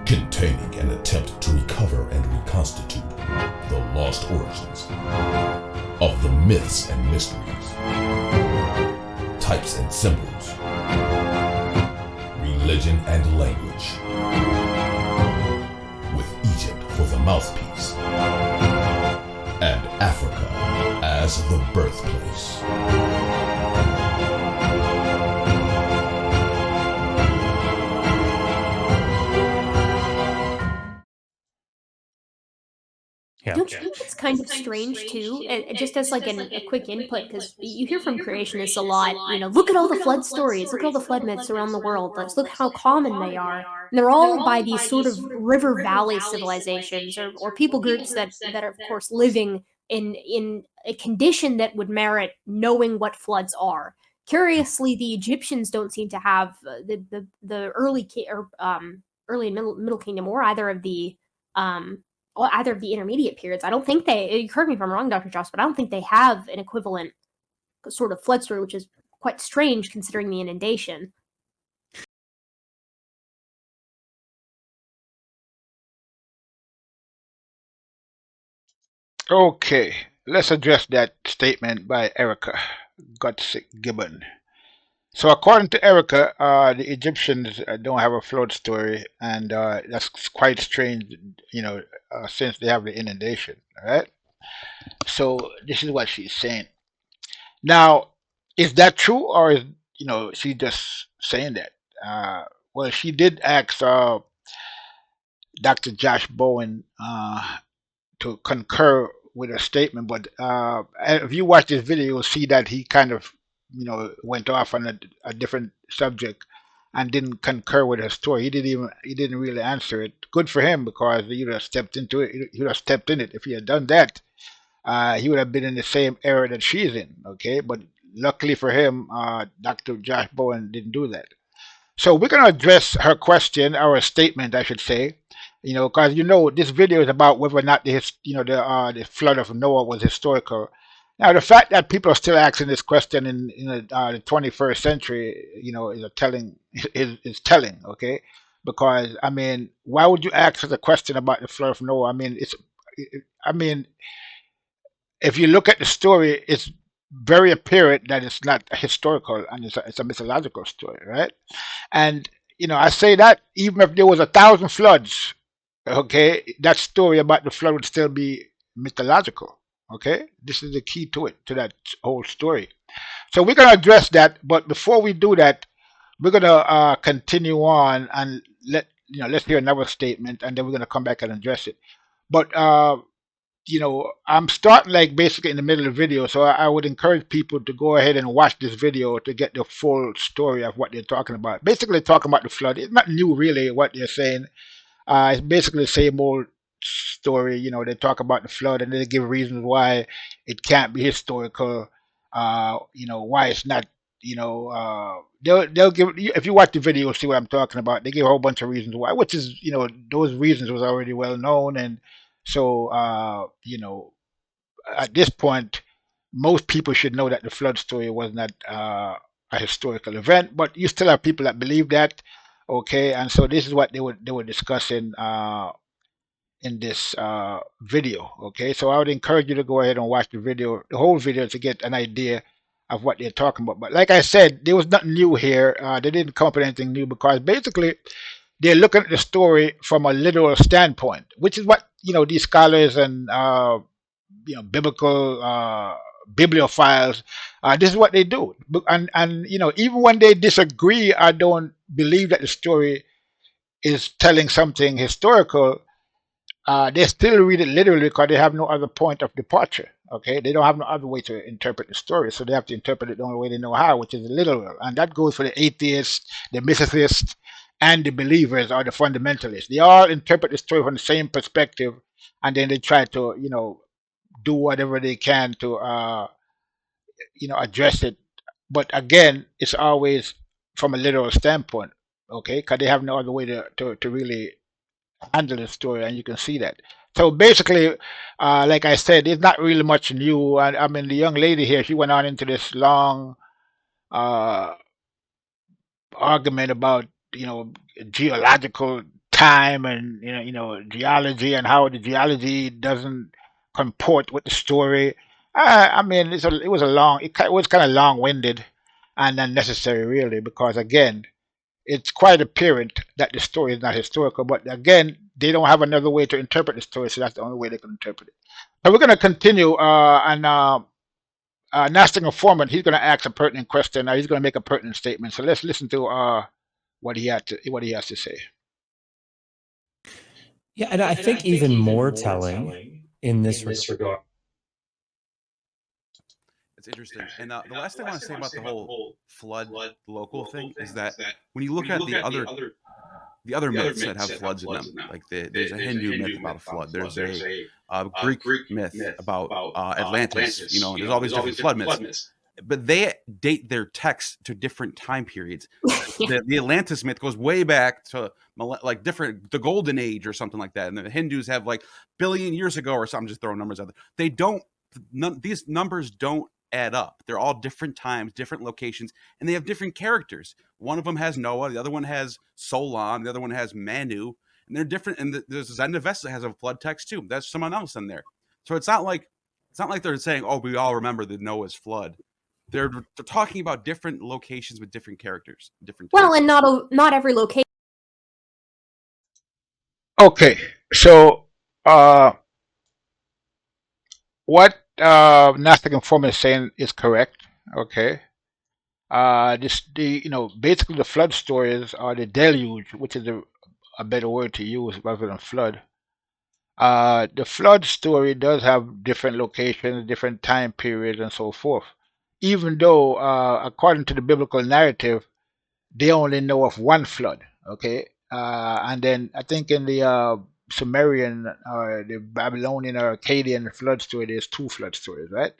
containing an attempt to recover and reconstitute the lost origins of the myths and mysteries, types and symbols, religion and language, with Egypt for the mouthpiece, and Africa as the birthplace. Yeah. Don't you think it's kind of strange too? Just as like a quick input, because you hear from creationists a lot. Look at all the flood stories, look at all the flood myths around the world. Let's look how common they are. And they're all by these sort of river valley civilizations or people groups that are of course living in a condition that would merit knowing what floods are. Curiously, the Egyptians don't seem to have the early and middle kingdom or either of the intermediate periods. I don't think you correct me if I'm wrong, Dr. Joss, but I don't think they have an equivalent sort of flood story, which is quite strange considering the inundation. Okay, let's address that statement by Erica Gutsick Gibbon. So according to Erica, the Egyptians don't have a flood story, and that's quite strange, since they have the inundation, all right? So this is what she's saying. Now, is that true, or is she just saying that? Well, she did ask Dr. Josh Bowen to concur with her statement, but if you watch this video, you'll see that he kind of went off on a different subject and didn't concur with her story. He didn't really answer it. Good for him, because he would have stepped into it. He would have stepped in it. If he had done that, he would have been in the same era that she's in. Okay, but luckily for him, Dr. Josh Bowen didn't do that. So we're going to address her question, or a statement, I should say. Because this video is about whether or not the flood of Noah was historical. Now, the fact that people are still asking this question in the 21st century, is telling. Okay, because why would you ask a question about the flood of Noah? If you look at the story, it's very apparent that it's not historical, and it's a mythological story, right? And I say that even if there was 1,000 floods, okay, that story about the flood would still be mythological. Okay, this is the key to that whole story. So we're going to address that, but before we do that, we're going to continue on and let's hear another statement, and then we're going to come back and address it. But I'm starting basically in the middle of the video, so I would encourage people to go ahead and watch this video to get the full story of what they're talking about. Basically, talking about the flood. It's not new, really, what they're saying. It's basically the same old story. They talk about the flood, and they give reasons why it can't be historical. Why it's not. They'll give. If you watch the video, you'll see what I'm talking about. They give a whole bunch of reasons why, which is those reasons was already well known, and so at this point, most people should know that the flood story was not a historical event. But you still have people that believe that. Okay, and so this is what they were discussing in this video. Okay, so I would encourage you to go ahead and watch the whole video, to get an idea of what they're talking about. But like I said, there was nothing new here. They didn't come up with anything new, because basically they're looking at the story from a literal standpoint, which is what these scholars and biblical bibliophiles, this is what they do. And even when they disagree, I don't believe that the story is telling something historical. They still read it literally, because they have no other point of departure. Okay, they don't have no other way to interpret the story, so they have to interpret it the only way they know how, which is literal. And that goes for the atheists, the mythicists, and the believers, or the fundamentalists. They all interpret the story from the same perspective, and then they try to do whatever they can to address it. But again, it's always from a literal standpoint. Okay, because they have no other way to really handle the story, and you can see that. So basically, like I said, it's not really much new. And the young lady here, she went on into this long argument about you know, geological time and geology and how the geology doesn't comport with the story. I mean, it was a long, it was kind of long-winded and unnecessary, really, because again, it's quite apparent that the story is not historical. But again, they don't have another way to interpret the story, so that's the only way they can interpret it. So we're going to continue, and Nasting informant, he's going to ask a pertinent question. He's going to make a pertinent statement. So let's listen to what he has to say. Yeah, and I think even more telling in this regard. It's interesting. And the last thing I want to say about the whole flood local thing is that when you look at the other myths that have floods in them, like there's a Hindu myth about a flood. There's a Greek myth about Atlantis. You know, there's all these different flood myths. But they date their texts to different time periods. The Atlantis myth goes way back to like the Golden Age or something like that. And the Hindus have like billion years ago or something. Just throwing numbers out there. These numbers don't add up. They're all different times, different locations, and they have different characters. One of them has Noah, the other one has Solon, the other one has Manu, and they're different. And there's Zendavesta has a flood text too. That's someone else in there. So it's not like they're saying, "Oh, we all remember the Noah's flood." They're talking about different locations with different characters, different. Well, and not every location. Okay, so what Nastic informant is saying is correct. Okay, basically the flood stories are the deluge, which is a better word to use rather than flood. The flood story does have different locations, different time periods, and so forth. Even though, according to the biblical narrative, they only know of one flood. Okay, and then I think in the Sumerian or the Babylonian or Akkadian flood story, there's two flood stories, right?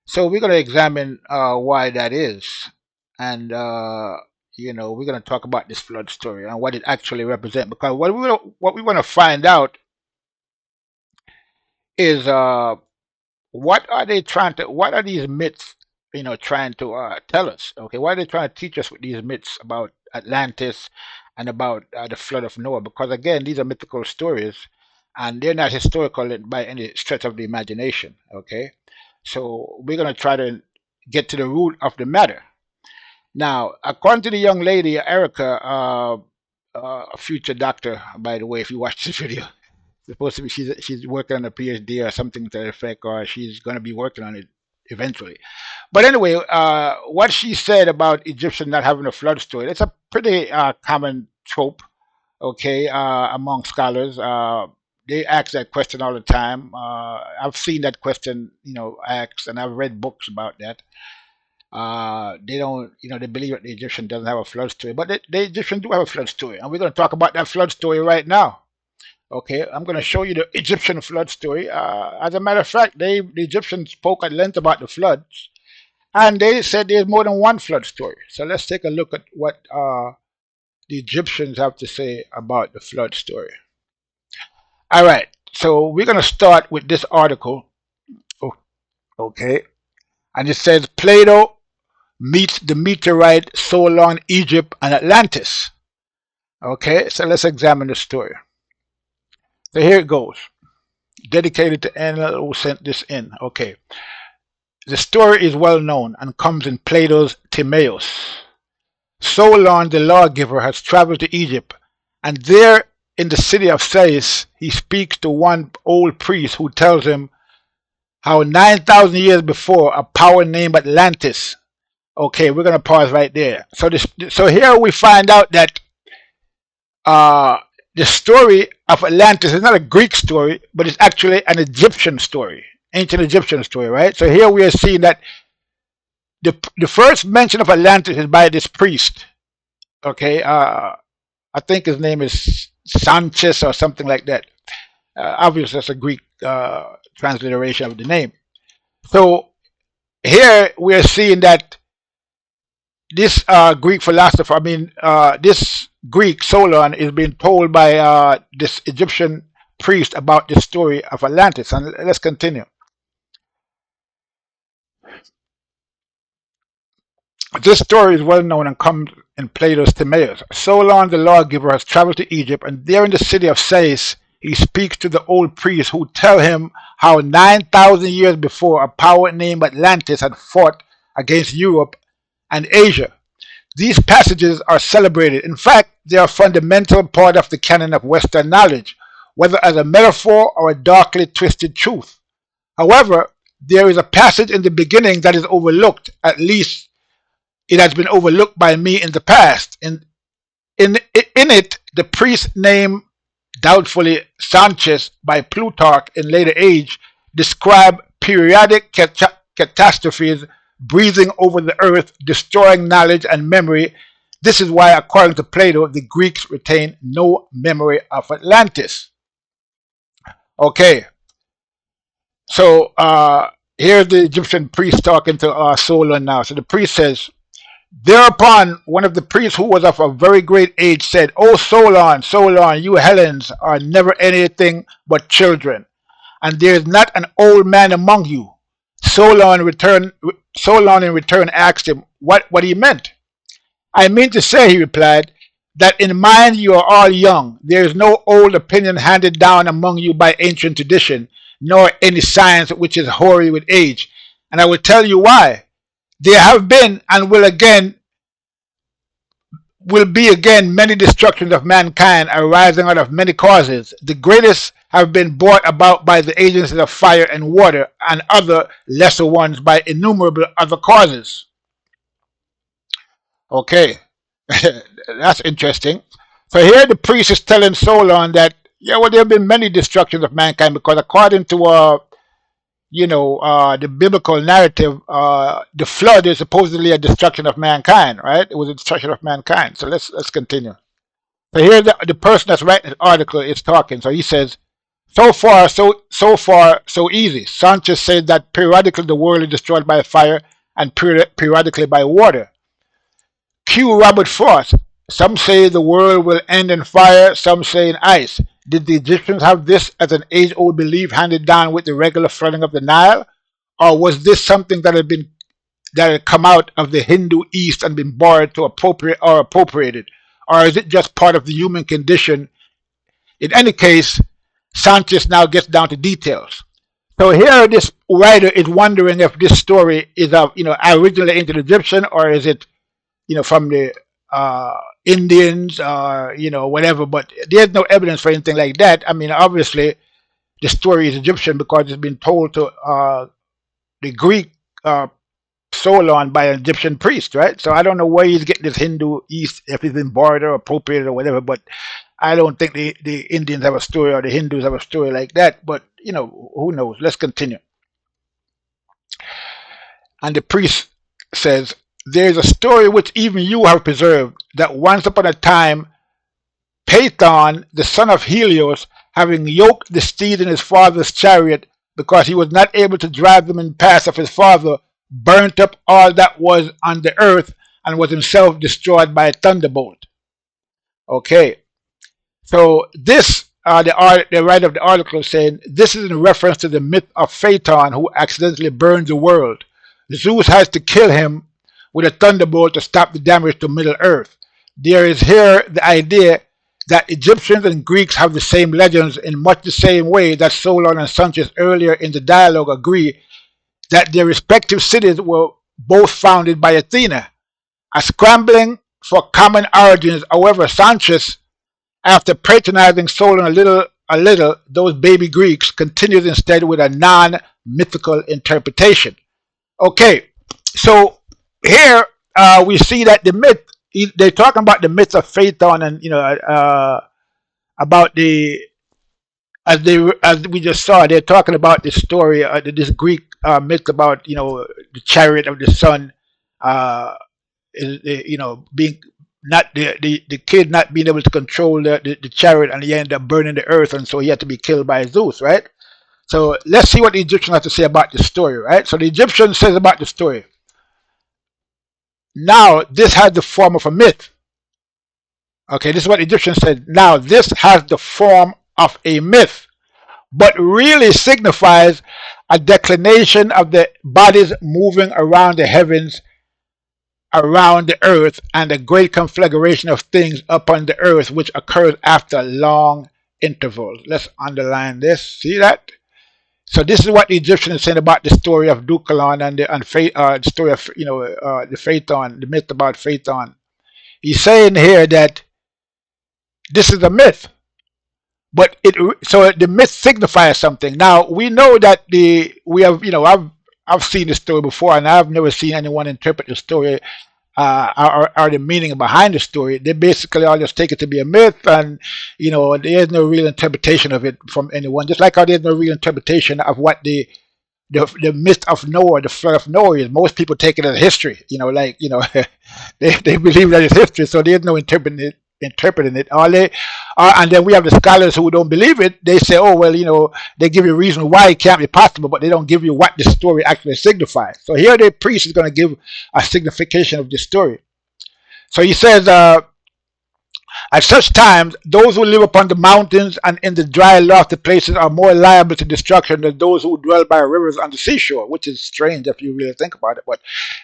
So we're going to examine why that is, and we're going to talk about this flood story and what it actually represents. Because what we want to find out is what are these myths trying to tell us? Okay, why are they trying to teach us with these myths about Atlantis and about the flood of Noah? Because again, these are mythical stories and they're not historical by any stretch of the imagination. Okay, so we're going to try to get to the root of the matter. Now, according to the young lady Erica, a future doctor, by the way, if you watch this video, supposed to be she's working on a PhD or something to that effect, or she's going to be working on it eventually. But anyway, what she said about Egyptians not having a flood story, it's a pretty common trope, okay, among scholars. They ask that question all the time. I've seen that question, asked, and I've read books about that. They don't, they believe that the Egyptian doesn't have a flood story, but the Egyptian do have a flood story, and we're going to talk about that flood story right now. Okay, I'm going to show you the Egyptian flood story. As a matter of fact, the Egyptians spoke at length about the floods, and they said there's more than one flood story. So let's take a look at what the Egyptians have to say about the flood story. All right, so we're going to start with this article. Okay, and it says Plato meets the meteorite Solon, Egypt, and Atlantis. Okay, so let's examine the story. So here it goes. Dedicated to Anna who sent this in. Okay. The story is well known and comes in Plato's Timaeus. Solon, the lawgiver, has traveled to Egypt, and there in the city of Sais, he speaks to one old priest who tells him how 9,000 years before a power named Atlantis. Okay, we're going to pause right there. So here we find out that the story of Atlantis is not a Greek story, but it's actually an Egyptian story, ancient Egyptian story, right? So here we are seeing that the first mention of Atlantis is by this priest. Okay, I think his name is Sonchis or something like that. Obviously, that's a Greek transliteration of the name. So here we are seeing that this Greek philosopher, this Greek Solon is being told by this Egyptian priest about the story of Atlantis. And let's continue. This story is well known and comes in Plato's Timaeus. Solon the lawgiver has traveled to Egypt, and there in the city of Sais he speaks to the old priests who tell him how 9,000 years before a power named Atlantis had fought against Europe and Asia. These passages are celebrated. In fact, they are a fundamental part of the canon of Western knowledge, whether as a metaphor or a darkly twisted truth. However, there is a passage in the beginning that is overlooked, at least it has been overlooked by me in the past. In it, the priest named doubtfully Sonchis by Plutarch in later age describe periodic catastrophes breathing over the earth, destroying knowledge and memory. This is why, according to Plato, the Greeks retain no memory of Atlantis. Okay, so here's the Egyptian priest talking to Solon now. So the priest says, thereupon one of the priests who was of a very great age said, O Solon, Solon, you Hellenes are never anything but children, and there is not an old man among you. Solon in return asked him what he meant. I mean to say, he replied, that in mind you are all young. There is no old opinion handed down among you by ancient tradition, nor any science which is hoary with age. And I will tell you why. There have been and will be again many destructions of mankind arising out of many causes. The greatest have been brought about by the agencies of fire and water, and other lesser ones by innumerable other causes. Okay, that's interesting. So here the priest is telling Solon that, yeah, well, there have been many destructions of mankind, because according to the biblical narrative, the flood is supposedly a destruction of mankind, right? It was a destruction of mankind. So let's continue. So here the person that's writing the article is talking. So he says, so far so easy. Sonchis said that periodically the world is destroyed by fire and periodically by water. Q. Robert Frost. Some say the world will end in fire, some say in ice. Did the Egyptians have this as an age-old belief handed down with the regular flooding of the Nile? Or was this something that had come out of the Hindu East and been borrowed to appropriated? Or is it just part of the human condition? In any case, Sonchis now gets down to details. So here this writer is wondering if this story is originally ancient Egyptian, or is it from the Indians, or whatever, but there's no evidence for anything like that. I mean, obviously the story is Egyptian because it's been told to the Greek Solon by an Egyptian priest, right? So I don't know where he's getting this Hindu East, if it's been borrowed or appropriated or whatever, but I don't think the Indians have a story or the Hindus have a story like that, but who knows. Let's continue. And the priest says, there is a story which even you have preserved, that once upon a time Paeton, the son of Helios, having yoked the steed in his father's chariot, because he was not able to drive them in the path of his father, burnt up all that was on the earth, and was himself destroyed by a thunderbolt. Okay, so this, the writer of the article is saying, this is in reference to the myth of Phaeton, who accidentally burned the world. Zeus has to kill him with a thunderbolt to stop the damage to Middle Earth. There is here the idea that Egyptians and Greeks have the same legends, in much the same way that Solon and Sonchis earlier in the dialogue agree that their respective cities were both founded by Athena. A scrambling for common origins, however, Sonchis, after patronizing Solon a little, those baby Greeks, continues instead with a non-mythical interpretation. Okay, so here we see that the myth, they're talking about the myth of Phaeton, and about the, as we just saw, they're talking about this story, this Greek myth about the chariot of the sun, being not the kid not being able to control the chariot, and he ended up burning the earth, and so he had to be killed by Zeus, right? So let's see what the Egyptians have to say about the story, right? So the Egyptian says about the story, now this has the form of a myth. Okay, this is what the Egyptian said. Now this has the form of a myth, but really signifies a declination of the bodies moving around the heavens around the earth and a great conflagration of things upon the earth which occurs after long intervals. Let's underline this. See that? So this is what the Egyptians are saying about the story of Deucalion and the story of the Phaethon, the myth about Phaethon. He's saying here that this is a myth, but so the myth signifies something. Now we know that I've seen the story before, and I've never seen anyone interpret the story or the meaning behind the story. They basically all just take it to be a myth, and there's no real interpretation of it from anyone. Just like how there's no real interpretation of what the myth of Noah, the flood of Noah is. Most people take it as history. They believe that it's history, so there's no interpreting it. And then we have the scholars who don't believe it. They say, oh well, they give you a reason why it can't be possible, but they don't give you what the story actually signifies. So here the priest is going to give a signification of the story. So he says, at such times, those who live upon the mountains and in the dry lofty places are more liable to destruction than those who dwell by rivers on the seashore, which is strange if you really think about it. But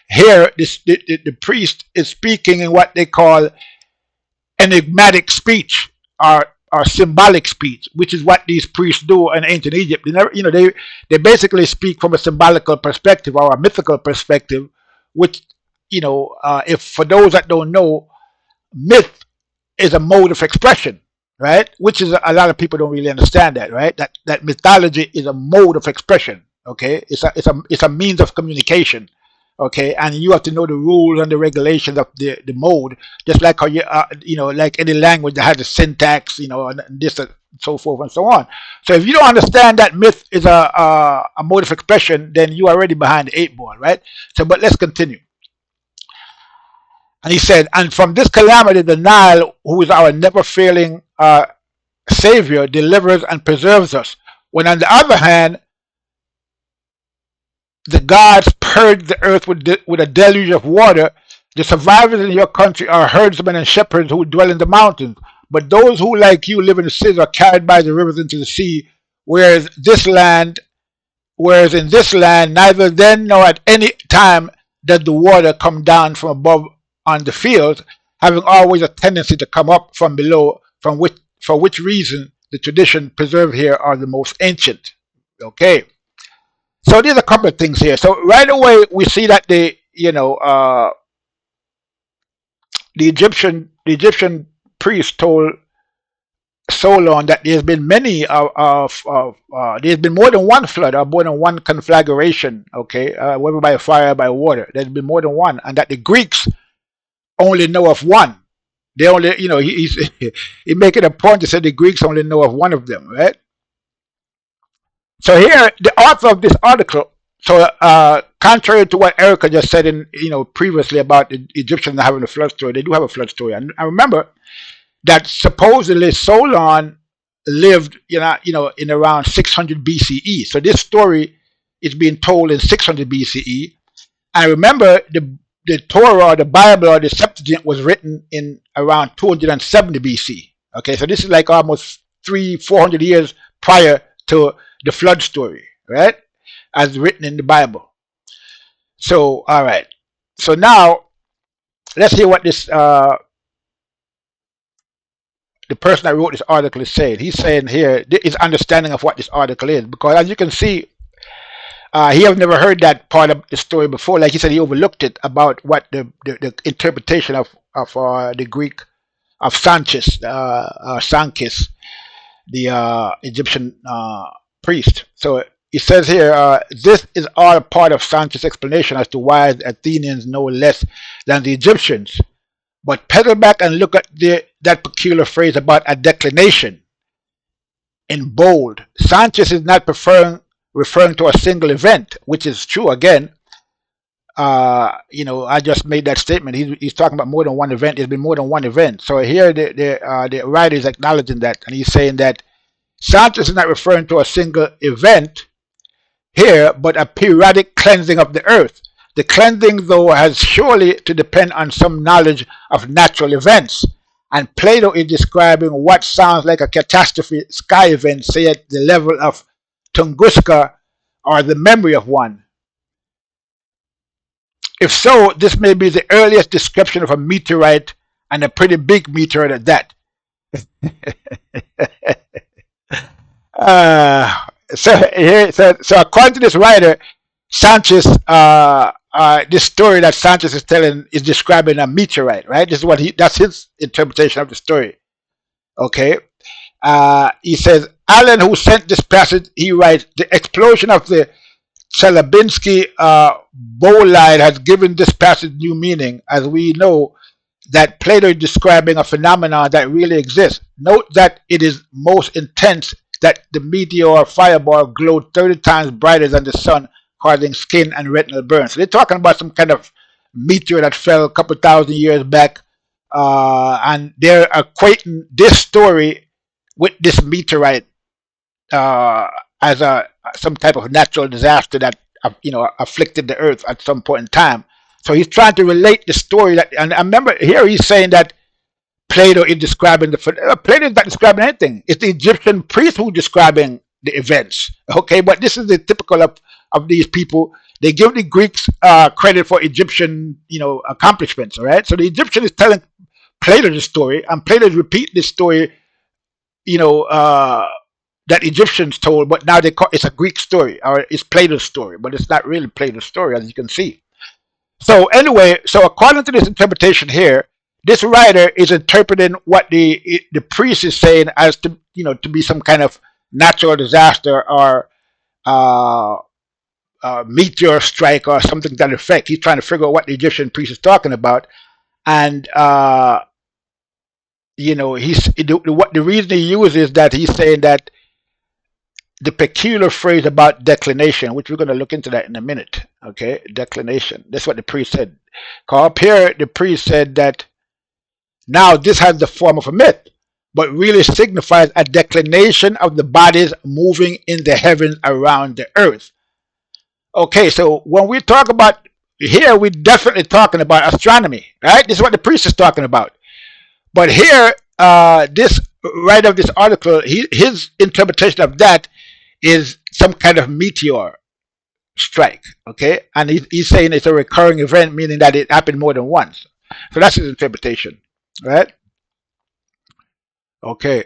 here the priest is speaking in what they call enigmatic speech or symbolic speech, which is what these priests do in ancient Egypt. They basically speak from a symbolical perspective or a mythical perspective, which if for those that don't know, myth is a mode of expression, right? Which is a lot of people don't really understand that, right? That mythology is a mode of expression. Okay, it's a means of communication. Okay, and you have to know the rules and the regulations of the mode, just like how like any language that has a syntax, and this and so forth and so on. So if you don't understand that myth is a mode of expression, then you are already behind the 8 ball, right? So, but let's continue. And he said, and from this calamity, the Nile, who is our never-failing savior, delivers and preserves us. When on the other hand, the gods purge the earth with a deluge of water, the survivors in your country are herdsmen and shepherds who dwell in the mountains. But those who, like you, live in the cities are carried by the rivers into the sea, whereas in this land, neither then nor at any time does the water come down from above on the fields, having always a tendency to come up from below, for which reason the tradition preserved here are the most ancient. Okay. So there's a couple of things here. So right away we see that the Egyptian priest told Solon that there's been many there's been more than one flood or more than one conflagration. Okay, whether by fire or by water, there's been more than one, and that the Greeks only know of one. They only, he's making a point to say the Greeks only know of one of them, right? So here, the author of this article, so contrary to what Erica just said previously about the Egyptians not having a flood story, they do have a flood story. And I remember that supposedly Solon lived, in around 600 BCE. So this story is being told in 600 BCE. And remember, the Torah or the Bible or the Septuagint was written in around 270 BC. Okay, so this is like almost 300-400 years prior to the flood story, right? As written in the Bible. So, all right. So now, let's hear what this the person that wrote this article is saying. He's saying here his understanding of what this article is, because as you can see, he has never heard that part of the story before. Like he said, he overlooked it about what the interpretation of the Greek of Sonchis, the Egyptian priest. So he says here, this is all a part of Sonchis' explanation as to why the Athenians know less than the Egyptians. But pedal back and look at that peculiar phrase about a declination in bold. Sonchis is not referring to a single event, which is true again. I just made that statement. He's talking about more than one event. There's been more than one event. So here the writer is acknowledging that, and he's saying that Sonchis is not referring to a single event here, but a periodic cleansing of the earth. The cleansing, though, has surely to depend on some knowledge of natural events. And Plato is describing what sounds like a catastrophic sky event, say at the level of Tunguska or the memory of one. If so, this may be the earliest description of a meteorite, and a pretty big meteorite at that. So according to this writer, Sonchis, this story that Sonchis is telling is describing a meteorite, right? This is what that's his interpretation of the story. Okay. He says, Allen, who sent this passage, he writes, the explosion of the Chelyabinsk bolide has given this passage new meaning, as we know that Plato is describing a phenomenon that really exists. Note that it is most intense, that the meteor or fireball glowed 30 times brighter than the sun, causing skin and retinal burns. So they're talking about some kind of meteor that fell a couple thousand years back, and they're equating this story with this meteorite as some type of natural disaster that afflicted the earth at some point in time. So he's trying to relate the story that, and I remember here he's saying that Plato is describing Plato is not describing anything. It's the Egyptian priest who's describing the events. Okay, but this is the typical of these people. They give the Greeks credit for Egyptian accomplishments. All right, so the Egyptian is telling Plato the story, and Plato is repeating this story, that Egyptians told, but now it's a Greek story, or it's Plato's story, but it's not really Plato's story, as you can see. So anyway, so according to this interpretation here, this writer is interpreting what the priest is saying as to be some kind of natural disaster or meteor strike or something to that effect. He's trying to figure out what the Egyptian priest is talking about, and the reason he uses is that he's saying that the peculiar phrase about declination, which we're going to look into that in a minute. Okay, declination. That's what the priest said. Up here, the priest said that now this has the form of a myth, but really signifies a declination of the bodies moving in the heavens around the earth. Okay, so when we talk about here, we're definitely talking about astronomy, right? This is what the priest is talking about. But here, this writer of this article, his interpretation of that is some kind of meteor strike, okay? And he's saying it's a recurring event, meaning that it happened more than once. So that's his interpretation, right? Okay.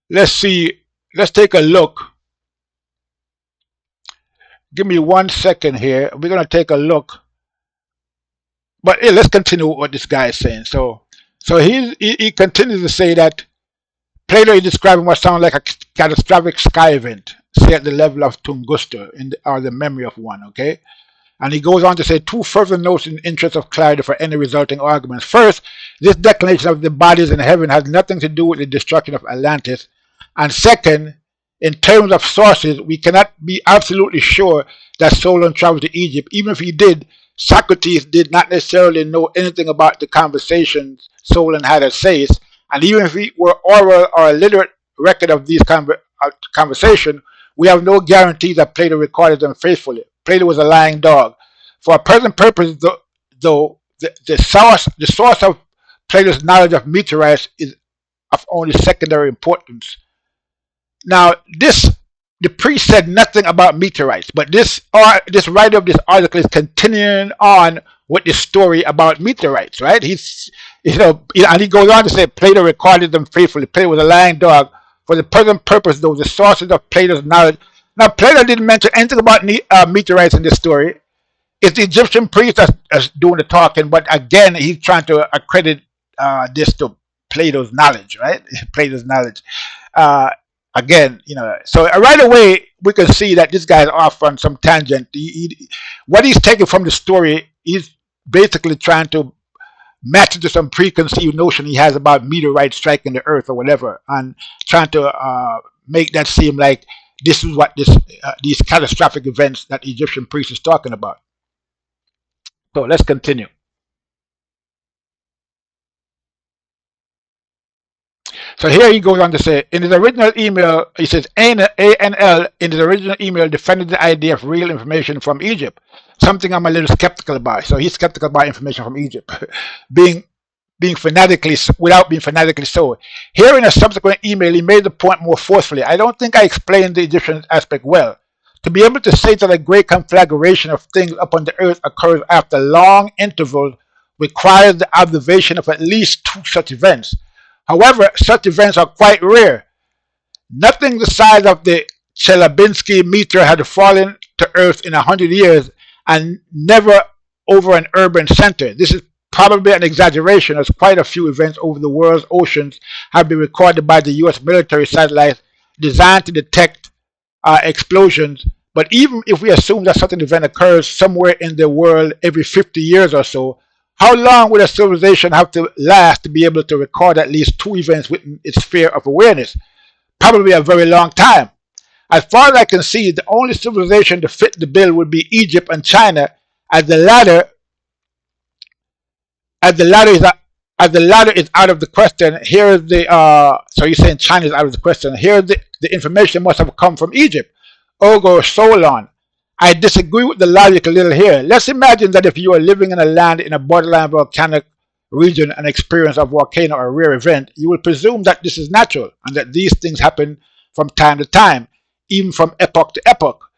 Let's see. Let's take a look. Give me 1 second here. We're going to take a look. But let's continue what this guy is saying. So he continues to say that Plato is describing what sounds like a catastrophic sky event, say at the level of Tunguska, or the memory of one, okay? And he goes on to say two further notes in the interest of clarity for any resulting arguments. First, this declination of the bodies in heaven has nothing to do with the destruction of Atlantis. And second, in terms of sources, we cannot be absolutely sure that Solon traveled to Egypt. Even if he did, Socrates did not necessarily know anything about the conversations Solon had at Sais. And even if it were oral or a literate record of these conversations, we have no guarantee that Plato recorded them faithfully. Plato was a lying dog. For our present purpose, though, the source of Plato's knowledge of meteorites is of only secondary importance. Now, the priest said nothing about meteorites, but this writer of this article is continuing on with the story about meteorites, right? And he goes on to say Plato recorded them faithfully. Plato was a lying dog. For the present purpose, though, the sources of Plato's knowledge. Now, Plato didn't mention anything about meteorites in this story. It's the Egyptian priest that's doing the talking, but again, he's trying to accredit this to Plato's knowledge, right? Plato's knowledge. Again, so right away we can see that this guy's off on some tangent. What he's taking from the story, he's basically trying to match it to some preconceived notion he has about meteorites striking the earth or whatever, and trying to make that seem like this is what these catastrophic events that the Egyptian priest is talking about. So let's continue. So here he goes on to say, in his original email, he says, ANL in his original email defended the idea of real information from Egypt, something I'm a little skeptical about. So he's skeptical about information from Egypt, without being fanatically so. Here in a subsequent email, he made the point more forcefully. I don't think I explained the Egyptian aspect well. To be able to say that a great conflagration of things upon the earth occurs after long intervals requires the observation of at least two such events. However, such events are quite rare. Nothing the size of the Chelyabinsk meteor had fallen to Earth in 100 years, and never over an urban center. This is probably an exaggeration, as quite a few events over the world's oceans have been recorded by the U.S. military satellites designed to detect explosions. But even if we assume that such an event occurs somewhere in the world every 50 years or so, how long would a civilization have to last to be able to record at least two events within its sphere of awareness? Probably a very long time. As far as I can see, the only civilization to fit the bill would be Egypt and China, as the latter as the latter is as the latter is out of the question. Here is the so you're saying China is out of the question. Here the information must have come from Egypt. Ergo Solon. I disagree with the logic a little here. Let's imagine that if you are living in a land in a borderline volcanic region and experience a volcano or a rare event, you will presume that this is natural and that these things happen from time to time, even from epoch to epoch.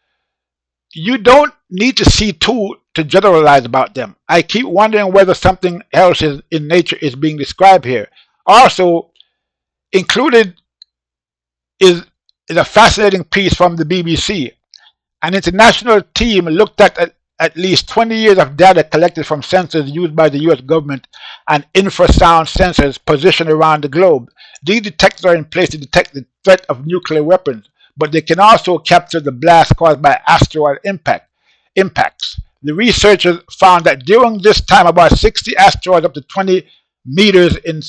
You don't need to see two to generalize about them. I keep wondering whether something else in nature is being described here. Also, included is a fascinating piece from the BBC. An international team looked at least 20 years of data collected from sensors used by the US government and infrasound sensors positioned around the globe. These detectors are in place to detect the threat of nuclear weapons, but they can also capture the blast caused by asteroid impacts. The researchers found that during this time, about 60 asteroids up to 20 meters in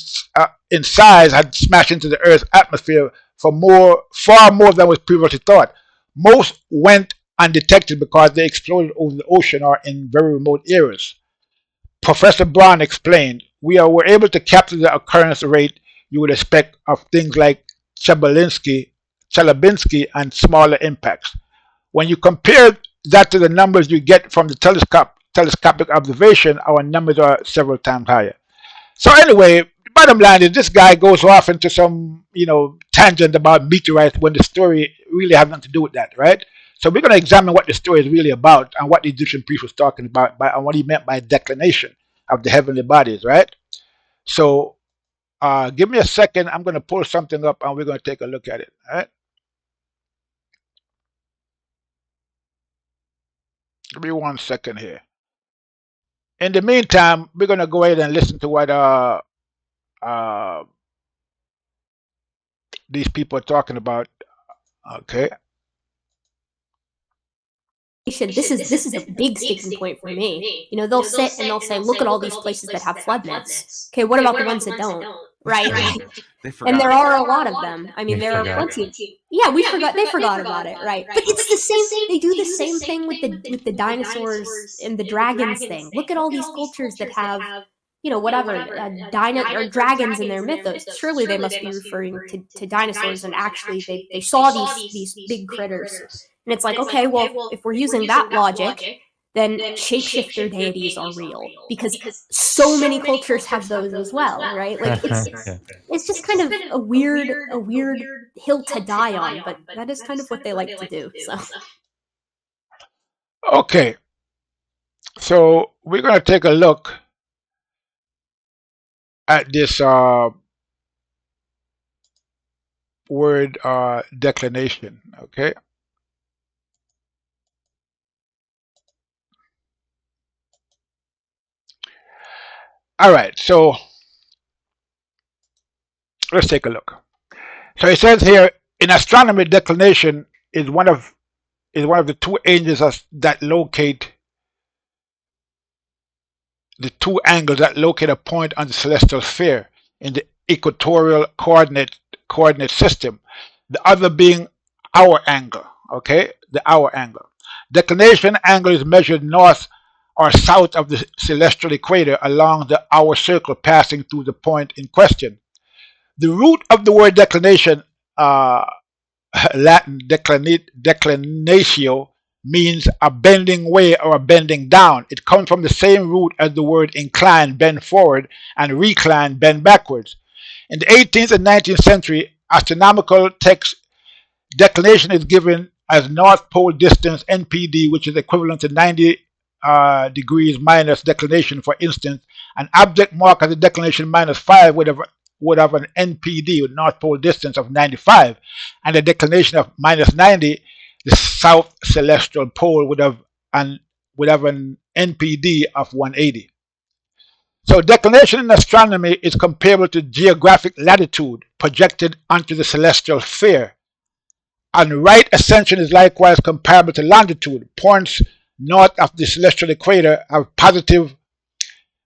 size had smashed into the Earth's atmosphere for far more than was previously thought. Most went undetected because they exploded over the ocean or in very remote areas. Professor Brown explained, we were able to capture the occurrence rate you would expect of things like Chelyabinsk and smaller impacts. When you compare that to the numbers you get from the telescopic observation, our numbers are several times higher. So anyway, the bottom line is this guy goes off into some, tangent about meteorites when the story really has nothing to do with that, right? So we're going to examine what the story is really about and what the Egyptian priest was talking about and what he meant by declination of the heavenly bodies, right? So give me a second. I'm going to pull something up and we're going to take a look at it, all right? Give me 1 second here. In the meantime, we're going to go ahead and listen to what these people are talking about. Okay. This is a big sticking point for me. They'll sit and they'll say, look at all these places that have flood myths. Okay, what about the ones that don't? Right? And there are a lot of them. I mean, there are plenty. Yeah, they forgot about it, right? But it's the same thing. They do the same thing with the dinosaurs and the dragons thing. Look at all these cultures that have, or dragons in their mythos. Surely they must be referring to dinosaurs, and actually they saw these big critters. And it's like, okay, well, if we're using that logic, then shapeshifter deities are real because so many cultures have those as well, right? Like it's just kind of a weird hill to die on, but that is kind of what they like to do. So okay, so we're going to take a look at this word declination. Okay. All right, so let's take a look. So it says here, in astronomy, declination is one of the two angles that locate the two angles that locate a point on the celestial sphere in the equatorial coordinate system. The other being our angle. Okay, the hour angle. Declination angle is measured north or south of the celestial equator along the hour circle passing through the point in question. The root of the word declination, Latin declinatio, means a bending way or a bending down. It comes from the same root as the word incline, bend forward, and recline, bend backwards. In the 18th and 19th century astronomical texts, declination is given as North Pole distance NPD, which is equivalent to 90 degrees minus declination. For instance, an object marked as a declination -5 would have an NPD, with North Pole distance, of 95, and a declination of -90. The South Celestial Pole would have an NPD of 180. So declination in astronomy is comparable to geographic latitude projected onto the celestial sphere. And right ascension is likewise comparable to longitude. Points north of the celestial equator have positive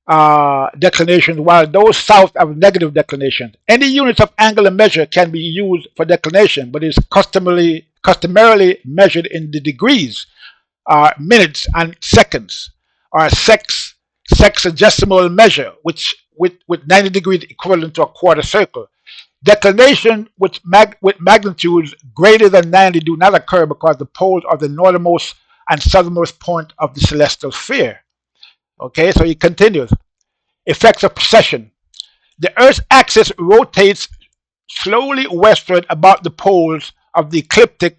declinations, while those south have negative declinations. Any units of angular measure can be used for declination, but is customarily measured in the degrees, minutes, and seconds, or sexagesimal measure, which with 90 degrees equivalent to a quarter circle. Declination with magnitudes greater than 90 do not occur because the poles are the northernmost and southernmost point of the celestial sphere. Okay, so he continues. Effects of precession. The Earth's axis rotates slowly westward about the poles of the ecliptic,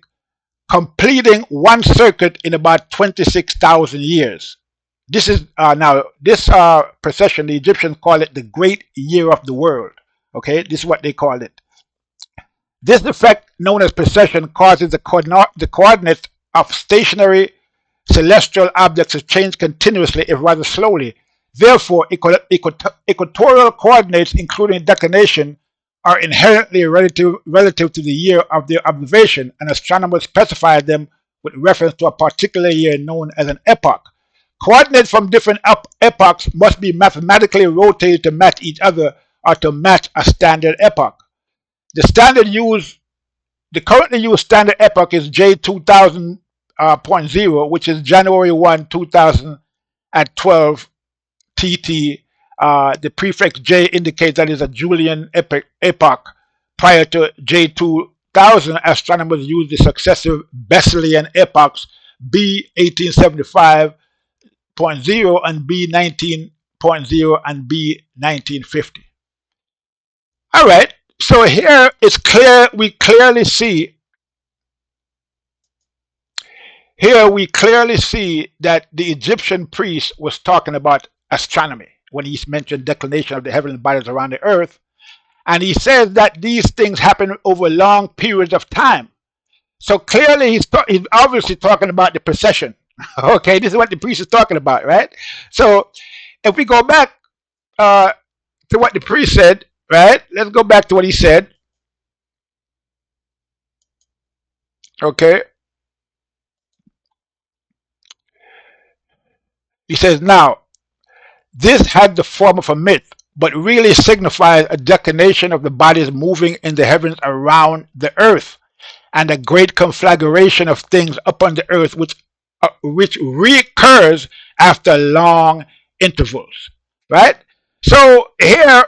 completing one circuit in about 26,000 years. This is this precession, the Egyptians call it the Great Year of the World. Okay, this is what they call it. This effect, known as precession, causes the coordinates of stationary celestial objects to change continuously, if rather slowly. Therefore, equatorial coordinates, including declination, are inherently relative to the year of their observation, and astronomers specify them with reference to a particular year known as an epoch. Coordinates from different epochs must be mathematically rotated to match each other or to match a standard epoch. The currently used standard epoch is J2000.0, which is January 1, 2012 TT. The prefix J indicates that it's a Julian epoch. Prior to J2000, astronomers used the successive Besselian epochs B 1875.0 and B 19.0 and B 1950. All right, so here it's clear, we clearly see that the Egyptian priest was talking about astronomy when he mentioned declination of the heavenly bodies around the earth. And he says that these things happen over long periods of time. So clearly he's obviously talking about the precession. Okay, this is what the priest is talking about, right? So if we go back to what the priest said, right? Let's go back to what he said. Okay. He says, now, this had the form of a myth, but really signifies a declination of the bodies moving in the heavens around the earth, and a great conflagration of things upon the earth, which recurs after long intervals. Right? So here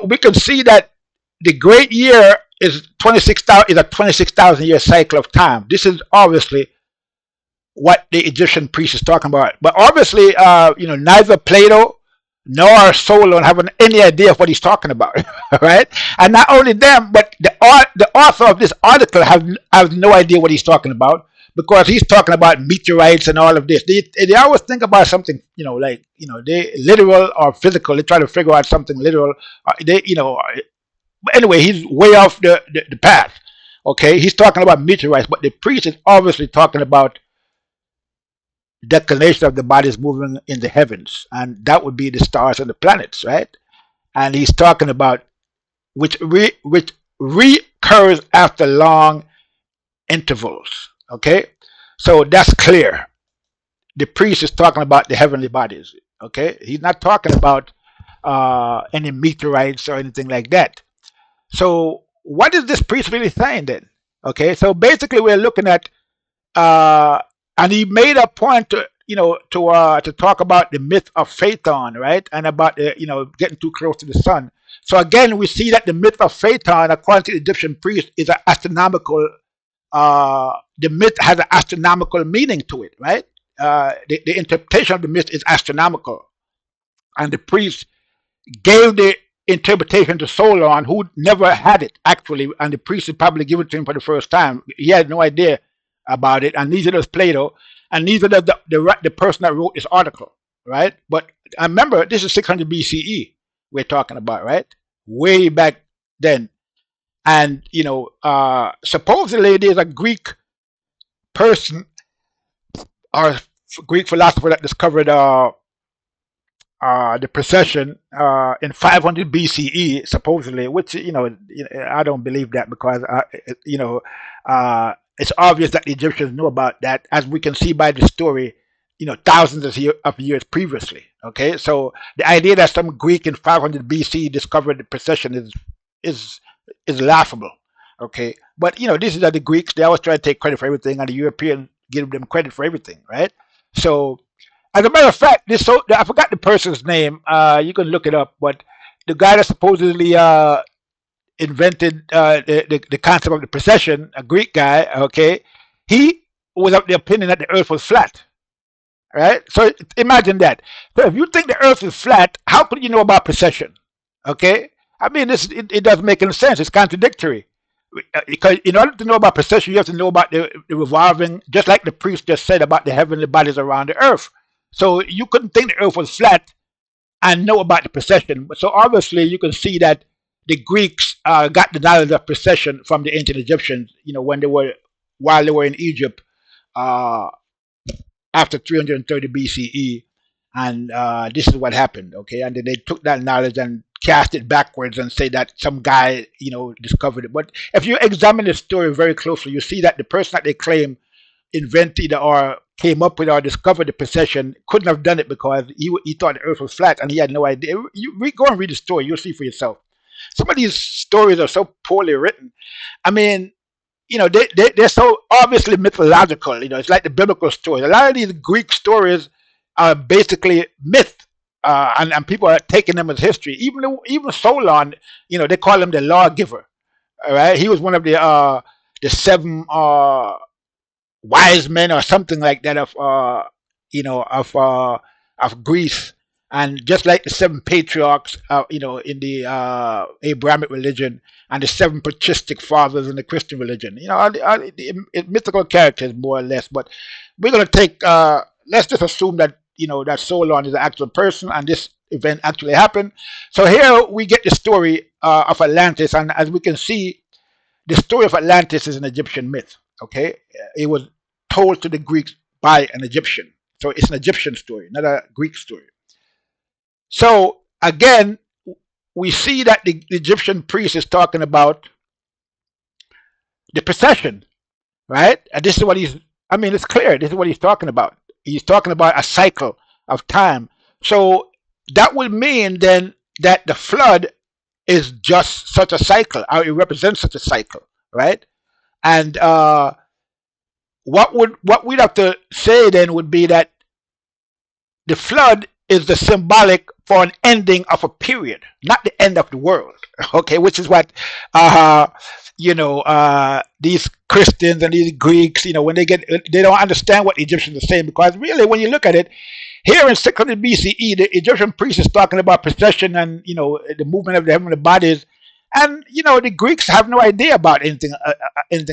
we can see that the great year is 26,000 is a 26,000 year cycle of time. This is obviously what the Egyptian priest is talking about. But obviously, neither Plato nor Solon have any idea of what he's talking about, right? And not only them, but the author of this article have no idea what he's talking about, because he's talking about meteorites and all of this. They always think about something, they literal or physical. They try to figure out something literal. But anyway, he's way off the path. Okay, he's talking about meteorites, but the priest is obviously talking about declination of the bodies moving in the heavens, and that would be the stars and the planets, right? And he's talking about which recurs after long intervals. Okay, so that's clear. The priest is talking about the heavenly bodies. Okay, he's not talking about any meteorites or anything like that. So what is this priest really saying then? Okay, so basically we're looking at and he made a point to talk about the myth of Phaethon, right? And about getting too close to the sun. So again, we see that the myth of Phaethon, according to the Egyptian priest, is an astronomical. The myth has an astronomical meaning to it, right? The interpretation of the myth is astronomical, and the priest gave the interpretation to Solon, who never had it actually, and the priest had probably given it to him for the first time. He had no idea about it, and neither does Plato, and neither does the person that wrote this article, right? But I remember this is 600 BCE we're talking about, right? Way back then. And supposedly there's a Greek person or Greek philosopher that discovered the precession in 500 BCE, supposedly, which I don't believe that, because it's obvious that the Egyptians knew about that, as we can see by the story, thousands of years previously. Okay, so the idea that some Greek in 500 BC discovered the precession is laughable. Okay, but these are the Greeks. They always try to take credit for everything, and the Europeans give them credit for everything, right? So, as a matter of fact, I forgot the person's name. You can look it up, but the guy that supposedly invented the concept of the precession, a Greek guy, okay, he was of the opinion that the Earth was flat, right? So imagine that. So if you think the Earth is flat, how could you know about precession? Okay, I mean, it doesn't make any sense. It's contradictory. Because in order to know about precession, you have to know about the revolving, just like the priest just said about the heavenly bodies around the Earth. So you couldn't think the Earth was flat and know about the precession. So obviously you can see that the Greeks got the knowledge of precession from the ancient Egyptians, while they were in Egypt after 330 BCE, and this is what happened. Okay, and then they took that knowledge and cast it backwards and say that some guy discovered it. But if you examine the story very closely, you see that the person that they claim invented or came up with or discovered the precession couldn't have done it, because he thought the Earth was flat and he had no idea. Go and read the story, you'll see for yourself. Some of these stories are so poorly written. I mean, they're so obviously mythological. It's like the biblical stories. A lot of these Greek stories are basically myth, and people are taking them as history. Even Solon, they call him the lawgiver. All right, he was one of the seven wise men or something like that of Greece. And just like the seven patriarchs, in the Abrahamic religion, and the seven patristic fathers in the Christian religion, mythical characters more or less. But we're going to take, let's just assume that that Solon is an actual person, and this event actually happened. So here we get the story of Atlantis, and as we can see, the story of Atlantis is an Egyptian myth. Okay, it was told to the Greeks by an Egyptian, so it's an Egyptian story, not a Greek story. So again, we see that the Egyptian priest is talking about the precession, right? And this is what it's clear. This is what he's talking about. He's talking about a cycle of time. So that would mean then that the flood is just such a cycle, or it represents such a cycle, right? And what we'd have to say then would be that the flood is the symbolic for an ending of a period, not the end of the world. Okay, which is what these Christians and these Greeks, when they don't understand what the Egyptians are saying, because really, when you look at it, here in 600 BCE, the Egyptian priest is talking about precession and the movement of the heavenly bodies, and the Greeks have no idea about anything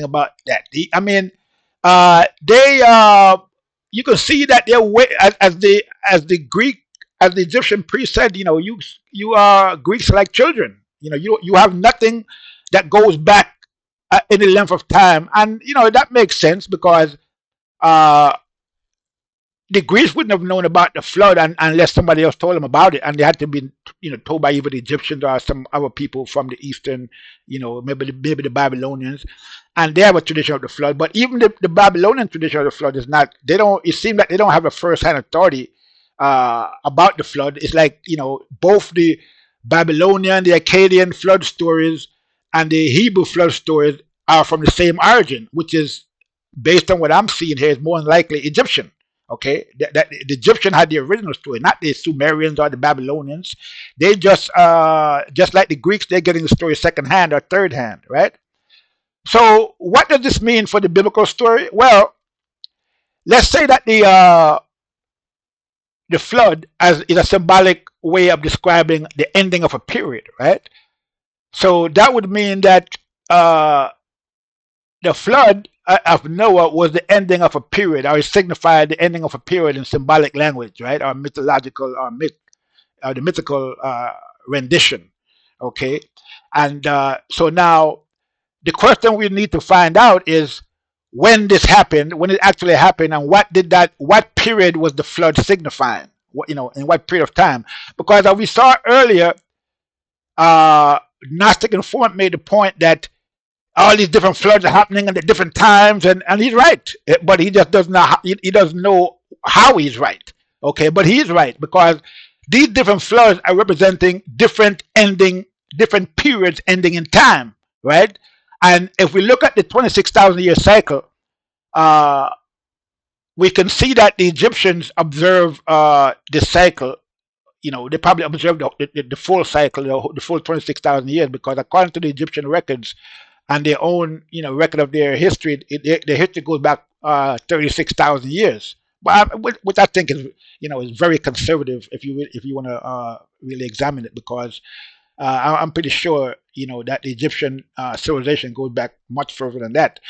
about that. You can see that they're as the Egyptian priest said, you are Greeks like children. You have nothing that goes back any length of time, and that makes sense, because the Greeks wouldn't have known about the flood unless somebody else told them about it, and they had to be told by either the Egyptians or some other people from the eastern, maybe the Babylonians, and they have a tradition of the flood. But even the Babylonian tradition of the flood is not. It seems like they don't have a first-hand authority about the flood. It's like both the Babylonian, the Akkadian flood stories and the Hebrew flood stories are from the same origin, which is, based on what I'm seeing here, is more than likely Egyptian. Okay, that the Egyptian had the original story, not the Sumerians or the Babylonians. They just like the Greeks, they're getting the story second hand or third hand, right? So what does this mean for the biblical story? Well, let's say that the flood is a symbolic way of describing the ending of a period, right? So that would mean that the flood of Noah was the ending of a period, or it signified the ending of a period in symbolic language, right, or mythological, or the mythical rendition. Okay, and so now the question we need to find out is when this happened, when it actually happened, and what period was the flood signifying? In what period of time? Because as we saw earlier, Gnostic informant made the point that all these different floods are happening at different times, and he's right, but he just doesn't know. He doesn't know how he's right. Okay, but he's right because these different floods are representing different periods ending in time, right? And if we look at the 26,000 year cycle, we can see that the Egyptians observe this cycle. They probably observed the full cycle, the full 26,000 years, because according to the Egyptian records and their own, record of their history, their history goes back 36,000 years. But which I think is very conservative if you want to really examine it, because I'm pretty sure that the Egyptian civilization goes back much further than that,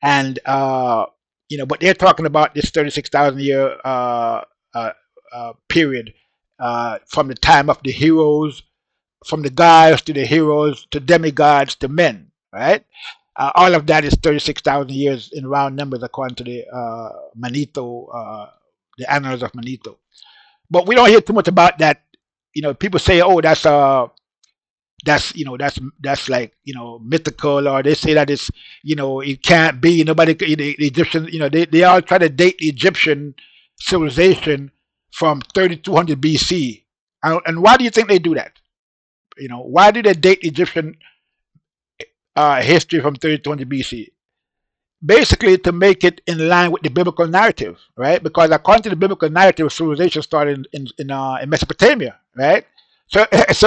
and but they're talking about this 36,000 year period from the time of the heroes, from the gods to the heroes to demigods to men, right? All of that is 36,000 years in round numbers according to the Manetho, the Annals of Manetho. But we don't hear too much about that. People say, "Oh, that's like mythical," or they say that it's it can't be. Nobody, the Egyptians, they all try to date the Egyptian civilization from 3200 BC. And why do you think they do that? Why do they date Egyptian history from 3200 BC? Basically, to make it in line with the biblical narrative, right? Because according to the biblical narrative, civilization started in Mesopotamia, right? So if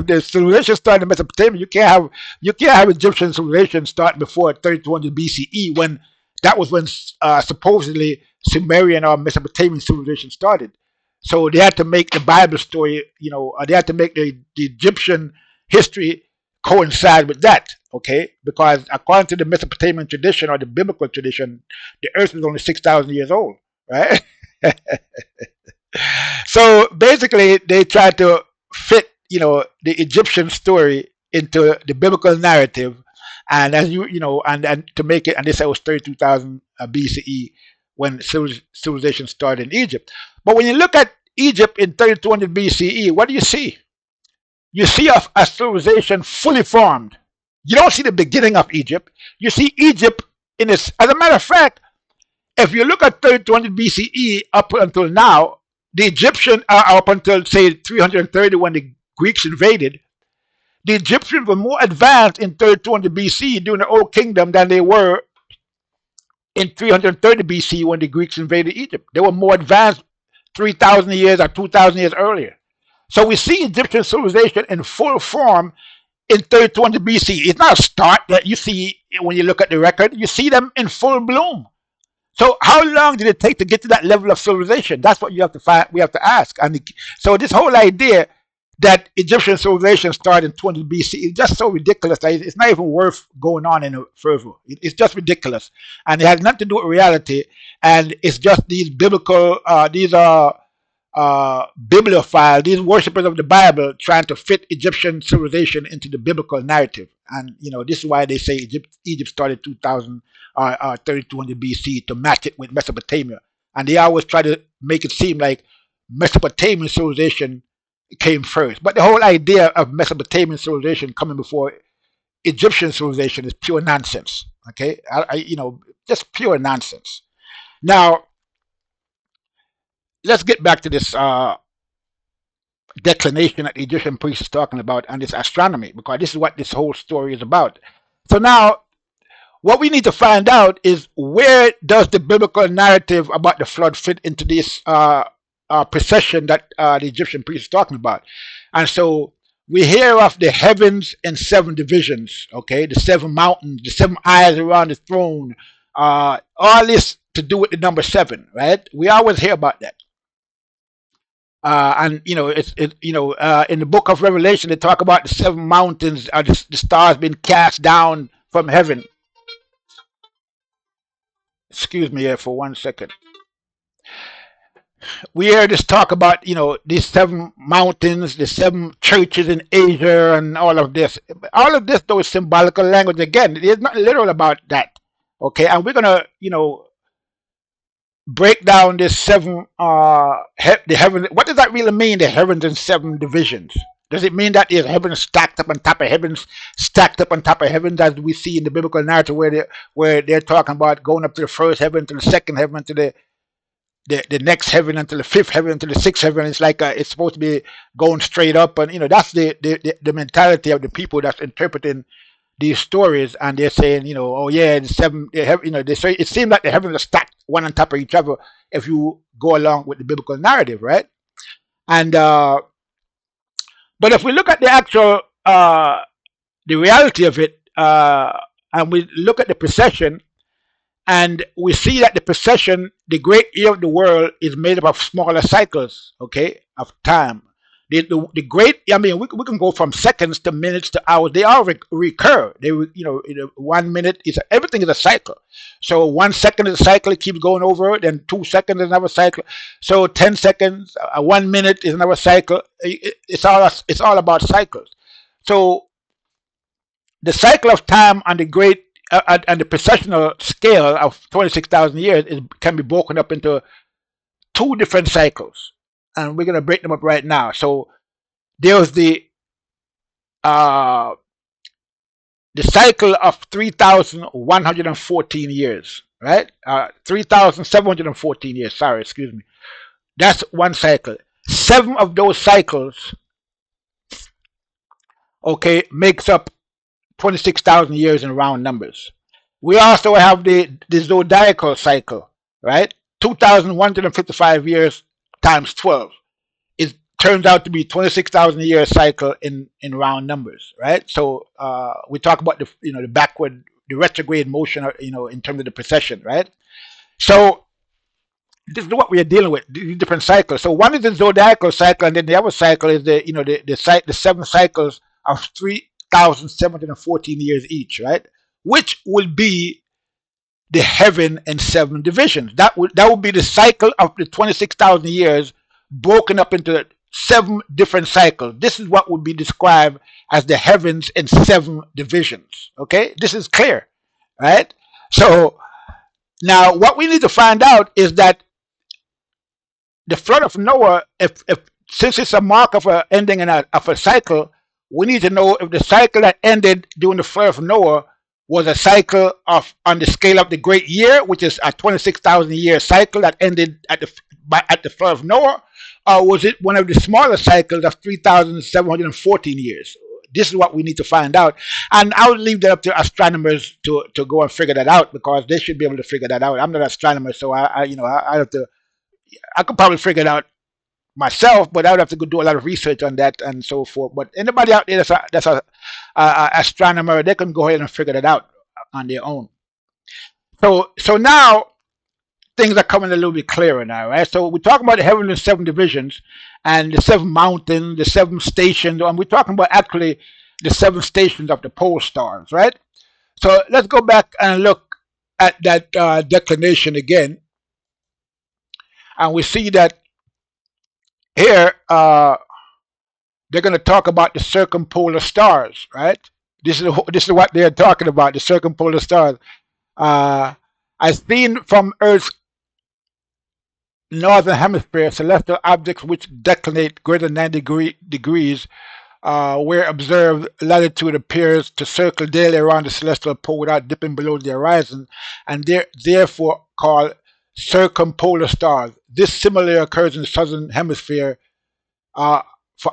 the civilization started in Mesopotamia, you can't have Egyptian civilization start before 3200 BCE, when that was when supposedly Sumerian or Mesopotamian civilization started. So they had to make the Bible story, they had to make the Egyptian history coincide with that, okay? Because according to the Mesopotamian tradition or the biblical tradition, the earth is only 6,000 years old, right? So basically, they try to fit, the Egyptian story into the biblical narrative, and as and to make it, and they say it was 32,000 BCE when civilization started in Egypt. But when you look at Egypt in 3200 BCE, what do you see? You see a civilization fully formed. You don't see the beginning of Egypt. You see Egypt in its. As a matter of fact, if you look at 3200 BCE up until now, the Egyptians are up until say 330 when the Greeks invaded. The Egyptians were more advanced in 3200 BC during the Old Kingdom than they were in 330 BC when the Greeks invaded Egypt. They were more advanced 3,000 years or 2,000 years earlier. So we see Egyptian civilization in full form in 3200 BC. It's not a start that you see when you look at the record. You see them in full bloom. So how long did it take to get to that level of civilization? That's what you have to find. We have to ask. And so this whole idea that Egyptian civilization started in 200 BC is just so ridiculous that it's not even worth going on any further. It's just ridiculous, and it has nothing to do with reality. And it's just these biblical, these are bibliophiles, these worshippers of the Bible, trying to fit Egyptian civilization into the biblical narrative. And this is why they say Egypt started 2000 or 3200 BC to match it with Mesopotamia. And they always try to make it seem like Mesopotamian civilization came first. But the whole idea of Mesopotamian civilization coming before Egyptian civilization is pure nonsense. Okay, just pure nonsense. Now, let's get back to this declination that the Egyptian priest is talking about and this astronomy, because this is what this whole story is about. So now, what we need to find out is, where does the biblical narrative about the flood fit into this procession that the Egyptian priest is talking about? And so we hear of the heavens in 7 divisions, okay, the 7 mountains, the 7 eyes around the throne, all this to do with the number 7, right? We always hear about that. And in the book of Revelation, they talk about the 7 mountains, the stars being cast down from heaven. excuse me here for 1 second. We hear this talk about, these 7 mountains, the 7 churches in Asia, and all of this. All of this, though, is symbolical language. Again, there's nothing literal about that. Okay, and we're gonna, break down this the heaven. What does that really mean? The heavens in 7 divisions. Does it mean that there's heavens stacked up on top of heavens, stacked up on top of heavens, as we see in the biblical narrative, where they're talking about going up to the first heaven, to the second heaven, to the next heaven, until the fifth heaven, until the sixth heaven? It's like it's supposed to be going straight up, and that's the mentality of the people that's interpreting these stories, and they're saying, oh yeah, the seven, they say it seems like the heavens are stacked one on top of each other if you go along with the biblical narrative, right? And but if we look at the actual the reality of it, and we look at the procession, and we see that the procession, the great year of the world, is made up of smaller cycles, okay, of time. The great, I mean, we can go from seconds to minutes to hours. They all recur. They, 1 minute is everything is a cycle. So 1 second is a cycle; it keeps going over. Then 2 seconds is another cycle. So 10 seconds, 1 minute is another cycle. It's all about cycles. So the cycle of time on the great and the processional scale of 26,000 years can be broken up into 2 different cycles, and we're going to break them up right now. So there's the cycle of 3,114 years, right? 3,714 years. Sorry, excuse me. That's one cycle. 7 of those cycles, okay, makes up 26,000 years in round numbers. We also have the zodiacal cycle, right? 2,155 years times 12. It turns out to be 26,000 year cycle in round numbers, right? So we talk about the backward, the retrograde motion, in terms of the precession, right? So this is what we are dealing with, the different cycles. So one is the zodiacal cycle, and then the other cycle is the 7 cycles of 3,714 years each, right? Which will be the heaven in 7 divisions. That would be the cycle of the 26,000 years broken up into 7 different cycles. This is what would be described as the heavens in 7 divisions. Okay, this is clear, right? So now what we need to find out is that the flood of Noah, if since it's a mark of a ending of a cycle, we need to know if the cycle that ended during the flood of Noah was a cycle on the scale of the great year, which is a 26,000 year cycle that ended at the flood of Noah, or was it one of the smaller cycles of 3,714 years? This is what we need to find out, and I would leave that up to astronomers to go and figure that out, because they should be able to figure that out. I'm not an astronomer, so I have to. I could probably figure it out myself, but I would have to go do a lot of research on that and so forth. But anybody out there that's a astronomer, they can go ahead and figure that out on their own. So now things are coming a little bit clearer now, right? So we're talking about the heaven in 7 divisions, and the 7 mountains, the 7 stations, and we're talking about actually the 7 stations of the pole stars, right? So let's go back and look at that declination again, and we see that here they're going to talk about the circumpolar stars, right? This is what they're talking about, the circumpolar stars. As seen from Earth's northern hemisphere, celestial objects which declinate greater than 90 degrees where observed latitude appears to circle daily around the celestial pole without dipping below the horizon, and they're therefore called circumpolar stars. This similarly occurs in the southern hemisphere for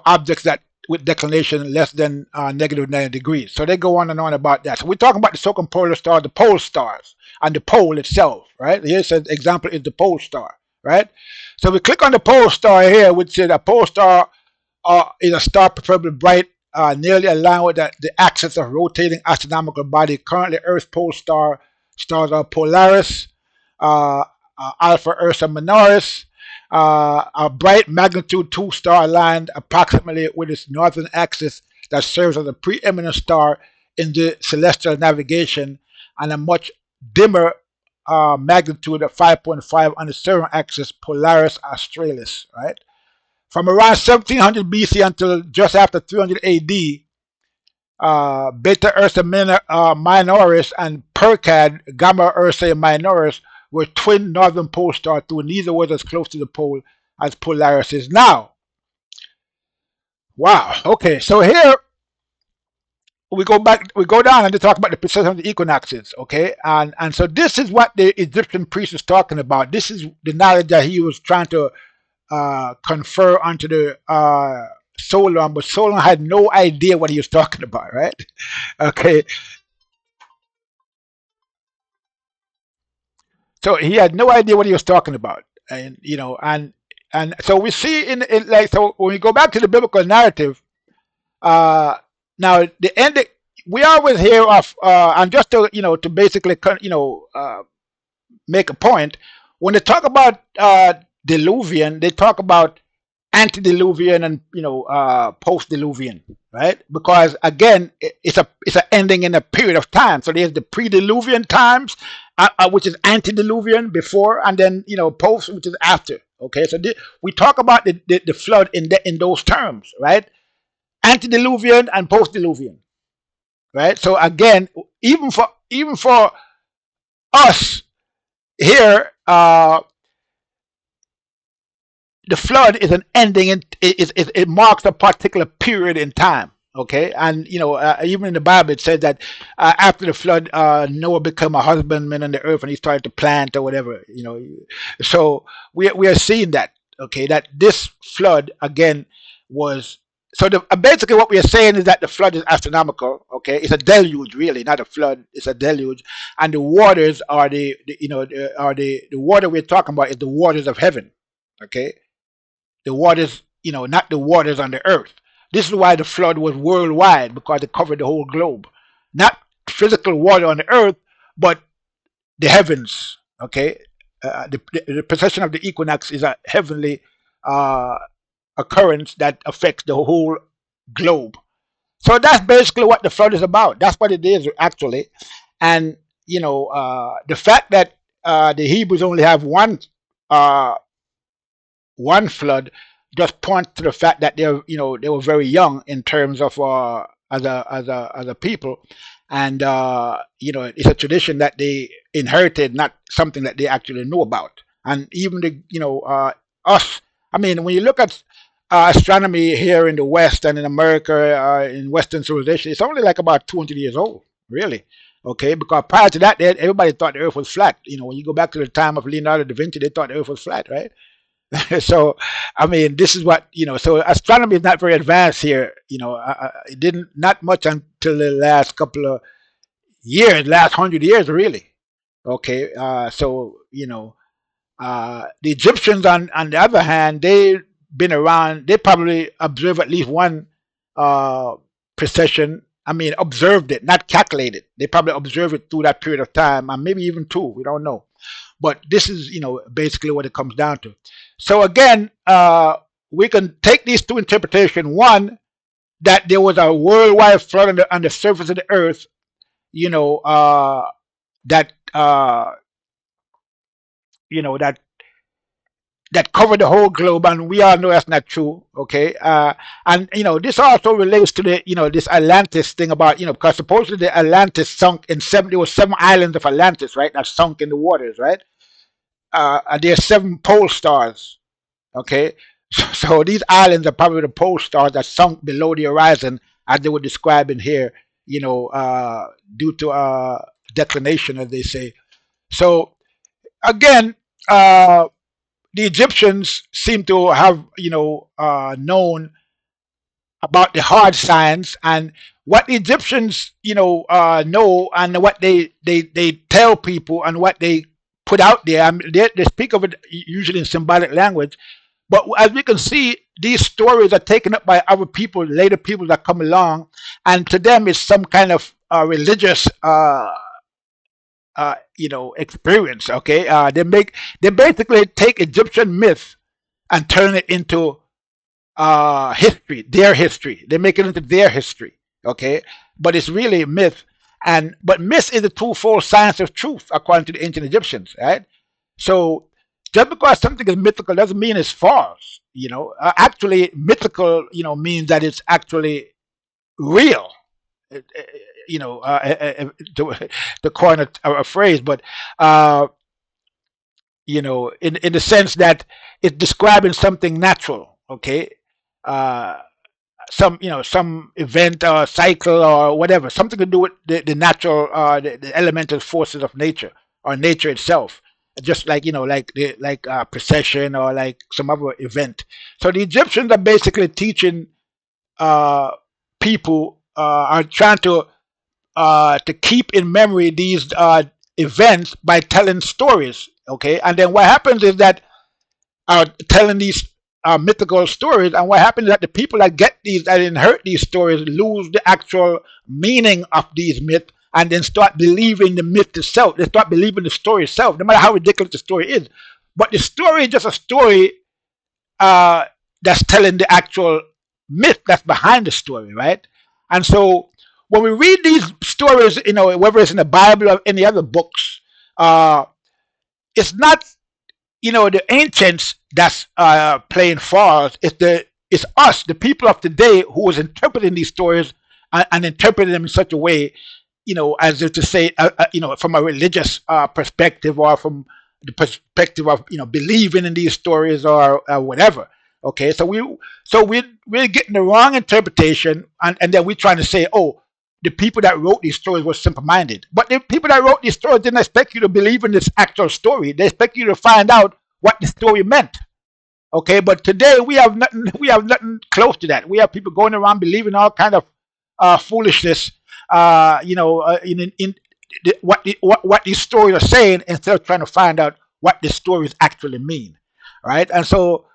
objects that with declination less than negative 90 degrees. So they go on and on about that. So we're talking about the circumpolar star, the pole stars, and the pole itself, right? Here it says example is the pole star, right? So we click on the pole star here, which is a pole star is a star preferably bright, nearly aligned with the axis of rotating astronomical body. Currently, Earth's pole stars are Polaris, Alpha Ursa Minoris, a bright magnitude 2 star aligned approximately with its northern axis that serves as a preeminent star in the celestial navigation, and a much dimmer magnitude of 5.5 on the southern axis, Polaris Australis, right? From around 1700 BC until just after 300 AD, Beta Ursa Minoris and Percad Gamma Ursae Minoris were twin northern pole stars, though neither was as close to the pole as Polaris is now. Wow. Okay, so here we go down and they talk about the precession of the equinoxes. Okay, and so this is what the Egyptian priest is talking about. This is the knowledge that he was trying to confer onto the Solon, but Solon had no idea what he was talking about, right? Okay, so he had no idea what he was talking about, and and so we see in like, so when we go back to the biblical narrative, now the end, we always hear of and just to to basically make a point, when they talk about Diluvian, they talk about antediluvian and post-diluvian, right? Because again, it's an ending in a period of time. So there's the pre-diluvian times, which is antediluvian, before, and then post, which is after. Okay, so we talk about the flood in those terms, right? Antediluvian and post-diluvian, right? So again, even for us here, the flood is an ending, and it marks a particular period in time. Okay, and even in the Bible it says that after the flood, Noah became a husbandman on the earth, and he started to plant or whatever. So we are seeing that. Okay, that this flood again was. So basically what we are saying is that the flood is astronomical. Okay, it's a deluge, really, not a flood. It's a deluge, and the waters are the water we're talking about is the waters of heaven. Okay, the waters, not the waters on the earth. This is why the flood was worldwide, because it covered the whole globe, not physical water on the earth, but the heavens. Okay, the precession of the equinox is a heavenly occurrence that affects the whole globe. So that's basically what the flood is about. That's what it is actually. And the fact that the Hebrews only have one flood just points to the fact that they were very young in terms of as a people, and it's a tradition that they inherited, not something that they actually know about. And even us, I mean, when you look at astronomy here in the West and in America, in Western civilization, it's only like about 200 years old, really. Okay, because prior to that, everybody thought the Earth was flat. When you go back to the time of Leonardo da Vinci, they thought the Earth was flat, right? So, I mean, this is what So astronomy is not very advanced here. It didn't, not much until the last couple of years, last 100 years, really. Okay, so the Egyptians, on the other hand, they've been around. They probably observed at least one precession. I mean, observed it, not calculated. They probably observed it through that period of time, and maybe even two. We don't know. But this is, basically what it comes down to. So again, we can take these two interpretations. One, that there was a worldwide flood on the surface of the earth, that that covered the whole globe, and we all know that's not true. Okay, and this also relates to the this Atlantis thing about because supposedly the Atlantis sunk in there were 7 islands of Atlantis, right, that sunk in the waters, right? And there are 7 pole stars. Okay, so these islands are probably the pole stars that sunk below the horizon, as they were describing here. Due to declination, as they say. So again, the Egyptians seem to have known about the hard science, and what the Egyptians know, and what they tell people, and what they put out there. I mean, they speak of it usually in symbolic language, but as we can see, these stories are taken up by other people, later people that come along, and to them it's some kind of religious experience. Okay, they basically take Egyptian myth and turn it into history, their history. They make it into their history. Okay, but it's really myth, But myth is the twofold science of truth, according to the ancient Egyptians, right? So just because something is mythical doesn't mean it's false. Actually, mythical, means that it's actually real. uh, to coin a phrase, but in the sense that it's describing something natural. Okay, uh, some event or cycle or whatever, something to do with the natural, the elemental forces of nature or nature itself, just like precession or like some other event. So the Egyptians are basically teaching uh, people, are trying to keep in memory these events by telling stories. Okay, and then what happens is that telling these mythical stories, and what happens is that the people that inherit these stories lose the actual meaning of these myths, and then start believing the myth itself. They start believing the story itself, no matter how ridiculous the story is. But the story is just a story uh, that's telling the actual myth that's behind the story, right? And so when we read these stories, whether it's in the Bible or any other books, uh, it's not the ancients that's playing false. It's us, the people of today, who is interpreting these stories, and interpreting them in such a way, as if to say, from a religious perspective, or from the perspective of believing in these stories, or whatever. Okay, so we're getting the wrong interpretation, and then we're trying to say, oh, the people that wrote these stories were simple-minded. But the people that wrote these stories didn't expect you to believe in this actual story. They expect you to find out what the story meant. Okay, but today we have nothing. We have nothing close to that. We have people going around believing all kind of foolishness. What these stories are saying, instead of trying to find out what the stories actually mean, right? And so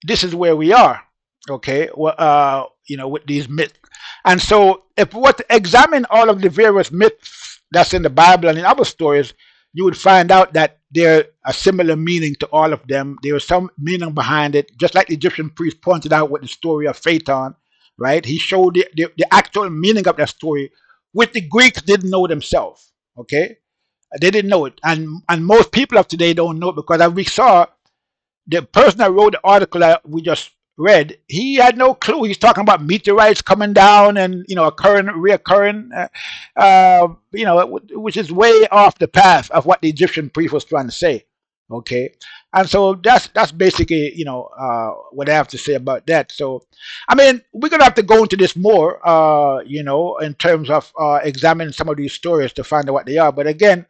this is where we are. Okay, with these myths. And so if we were to examine all of the various myths that's in the Bible and in other stories, you would find out that there a similar meaning to all of them. There is some meaning behind it, just like the Egyptian priest pointed out with the story of Phaeton, right? He showed the actual meaning of that story, which the Greeks didn't know themselves. Okay, they didn't know it, and most people of today don't know it, because as we saw, the person that wrote the article that we just read, he had no clue. He's talking about meteorites coming down and reoccurring, which is way off the path of what the Egyptian priest was trying to say. Okay, and so that's basically what I have to say about that. So, I mean, we're gonna have to go into this more, in terms of examining some of these stories to find out what they are. But again,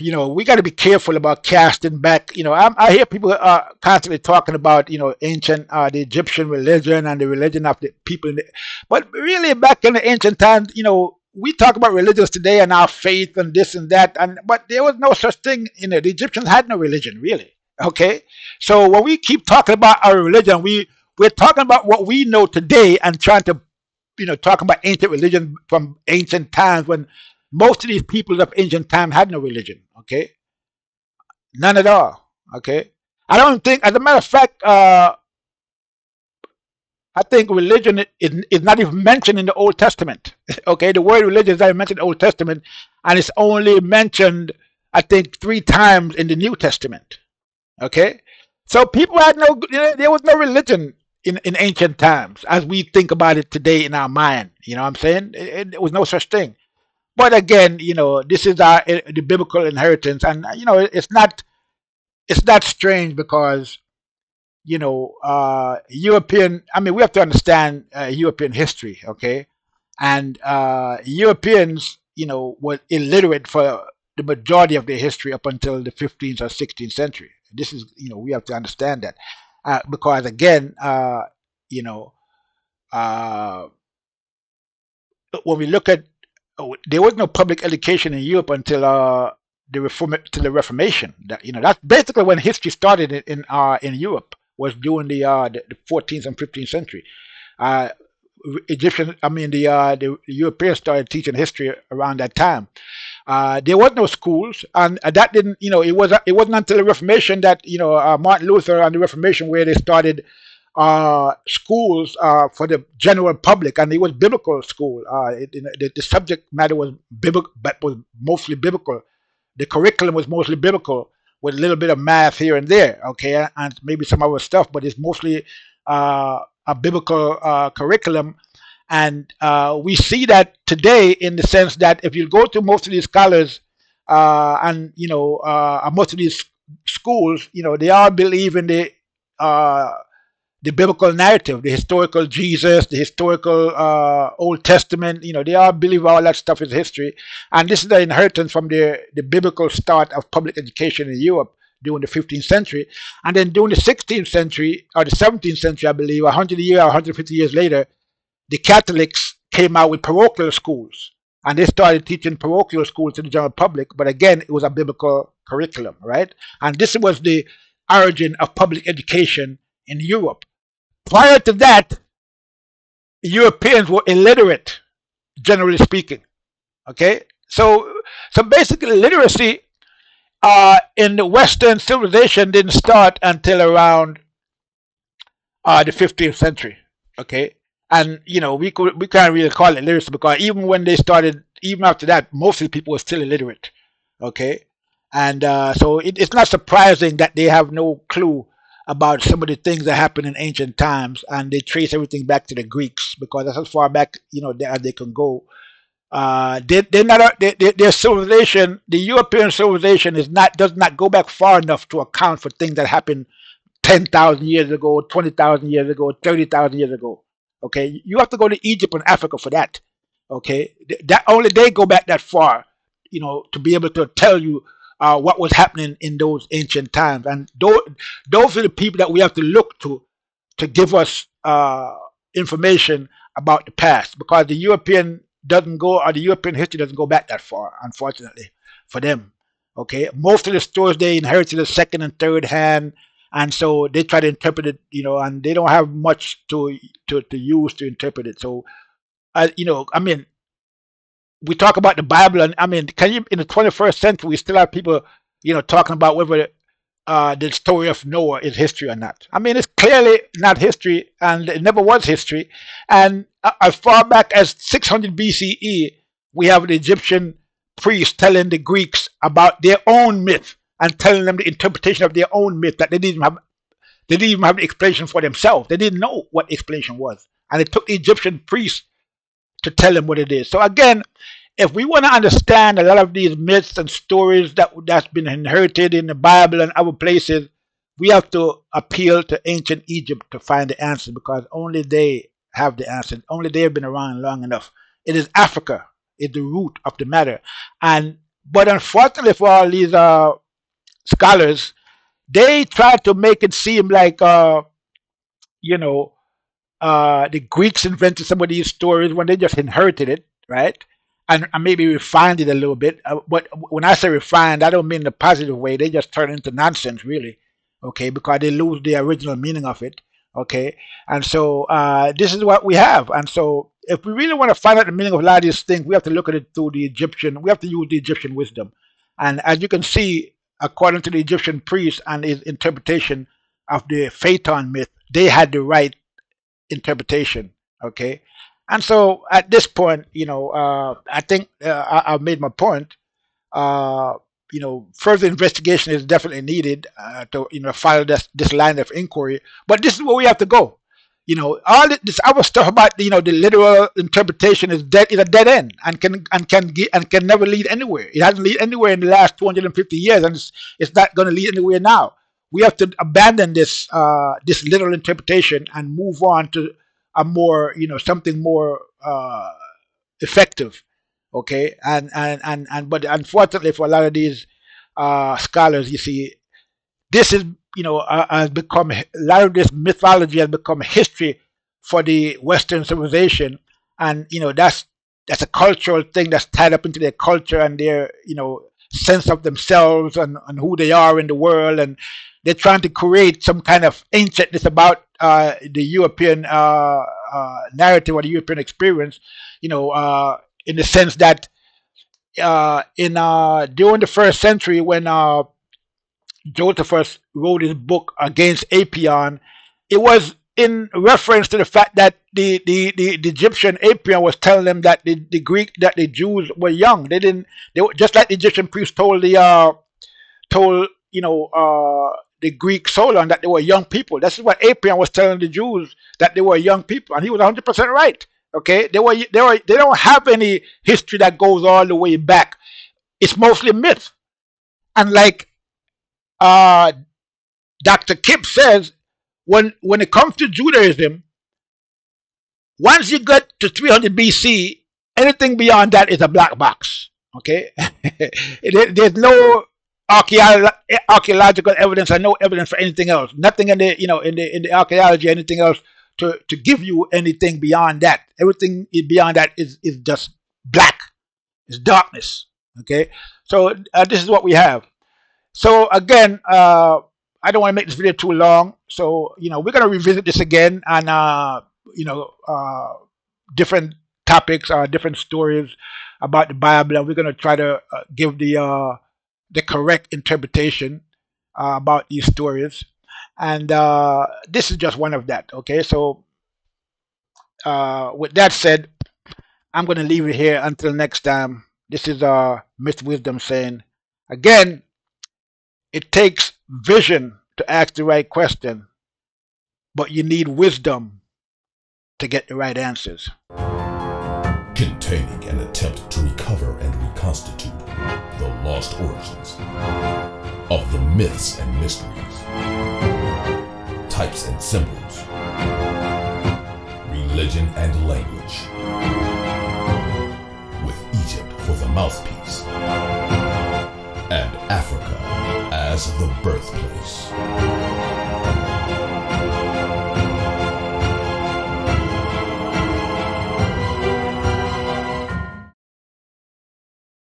we got to be careful about casting back. I hear people constantly talking about, ancient, the Egyptian religion and the religion of the people. But really, back in the ancient times, we talk about religions today and our faith and this and that, but there was no such thing. The Egyptians had no religion, really. Okay, so when we keep talking about our religion, we're talking about what we know today, and trying to, talk about ancient religion from ancient times, when most of these people of ancient time had no religion. Okay, none at all. Okay, I don't think, as a matter of fact, I think religion is not even mentioned in the Old Testament. Okay, the word religion is not even mentioned in the Old Testament, and it's only mentioned, I think, 3 times in the New Testament. Okay, so people had no, there was no religion in ancient times as we think about it today in our mind. You know what I'm saying? It was no such thing. But again, this is the biblical inheritance, and it's not strange, because European. I mean, we have to understand European history, okay? And Europeans, were illiterate for the majority of their history up until the 15th or 16th century. This is, we have to understand that, because again, when we look at, there was no public education in Europe until the Reformation. That's basically when history started in Europe, was during the 14th and 15th century. The Europeans started teaching history around that time. There was no schools, and that didn't, it wasn't until the Reformation that, Martin Luther and the Reformation, where they started schools for the general public, and it was biblical school. The subject matter was biblical, but was mostly biblical. The curriculum was mostly biblical, with a little bit of math here and there, okay, and maybe some other stuff, but it's mostly a biblical curriculum. And we see that today in the sense that if you go to most of these scholars and most of these schools, they all believe in the biblical narrative, the historical Jesus, the historical Old Testament. They all believe all that stuff is history, and this is the inheritance from the biblical start of public education in Europe during the 15th century, and then during the 16th century or the 17th century, I believe, 100 years or 150 years later, the Catholics came out with parochial schools, and they started teaching parochial schools to the general public. But again, it was a biblical curriculum, right? And this was the origin of public education in Europe. Prior to that, Europeans were illiterate, generally speaking. Okay, so basically, literacy in the Western civilization didn't start until around the 15th century. Okay, and we can't really call it literacy, because even when they started, even after that, most of the people were still illiterate. Okay, and so it's not surprising that they have no clue about some of the things that happened in ancient times, and they trace everything back to the Greeks, because that's as far back as they can go. Their civilization, the European civilization, does not go back far enough to account for things that happened 10,000 years ago, 20,000 years ago, 30,000 years ago. Okay, you have to go to Egypt and Africa for that. Okay, that only they go back that far, to be able to tell you what was happening in those ancient times. And those are the people that we have to look to give us information about the past, because the European history doesn't go back that far, unfortunately, for them. Okay, most of the stories they inherited is second and third hand, and so they try to interpret it, and they don't have much to use to interpret it. So, we talk about the Bible, and can you, in the 21st century, we still have people, talking about whether the story of Noah is history or not. It's clearly not history, and it never was history. And as far back as 600 BCE, we have the Egyptian priests telling the Greeks about their own myth and telling them the interpretation of their own myth that they didn't even have the explanation for themselves. They didn't know what explanation was, and it took the Egyptian priests to tell them what it is. So again, if we want to understand a lot of these myths and stories that's been inherited in the Bible and other places, we have to appeal to ancient Egypt to find the answer, because only they have the answer. Only they have been around long enough. It is Africa, is the root of the matter. But unfortunately for all these scholars, they try to make it seem like the Greeks invented some of these stories when they just inherited it, right? And maybe refined it a little bit. But when I say refined, I don't mean in a positive way. They just turn it into nonsense, really, okay, because they lose the original meaning of it, okay? And so this is what we have. And so if we really want to find out the meaning of a lot of these things, we have to look at it through we have to use the Egyptian wisdom. And as you can see, according to the Egyptian priest and his interpretation of the Phaeton myth, they had the right interpretation, okay? And so at this point, I think I've made my point. Further investigation is definitely needed to follow this line of inquiry. But this is where we have to go. All this other stuff about the literal interpretation is a dead end, and can never lead anywhere. It hasn't lead anywhere in the last 250 years, and it's not going to lead anywhere now. We have to abandon this literal interpretation and move on to a more, something more effective, okay? But unfortunately for a lot of these scholars, you see, this is has become, a lot of this mythology has become history for the Western civilization, and that's a cultural thing that's tied up into their culture and their sense of themselves and who they are in the world, and they're trying to create some kind of ancientness about the European narrative or the European experience, in the sense that during the first century, when Josephus wrote his book Against Apion, it was in reference to the fact that the Egyptian Apian was telling them that the Jews were young. They were just like the Egyptian priest told the Greek Solon that they were young people. This is what Apian was telling the Jews, that they were young people, and he was 100% right. Okay, they don't have any history that goes all the way back. It's mostly myth. And like Dr. Kip says, when it comes to Judaism, once you get to 300 BC, anything beyond that is a black box. Okay, there's no archaeological evidence and no evidence for anything else. Nothing in the archaeology, anything else to give you anything beyond that. Everything beyond that is just black. It's darkness. Okay, so this is what we have. So again, I don't want to make this video too long. So we're going to revisit this again and different topics or different stories about the Bible, and we're going to try to give the correct interpretation about these stories. And this is just one of that. Okay, so with that said, I'm going to leave it here until next time. This is Myth Wisdom saying, again, it takes vision to ask the right question, but you need wisdom to get the right answers. Containing an attempt to recover and reconstitute the lost origins of the myths and mysteries, types and symbols, religion and language, with Egypt for the mouthpiece and Africa as the birthplace.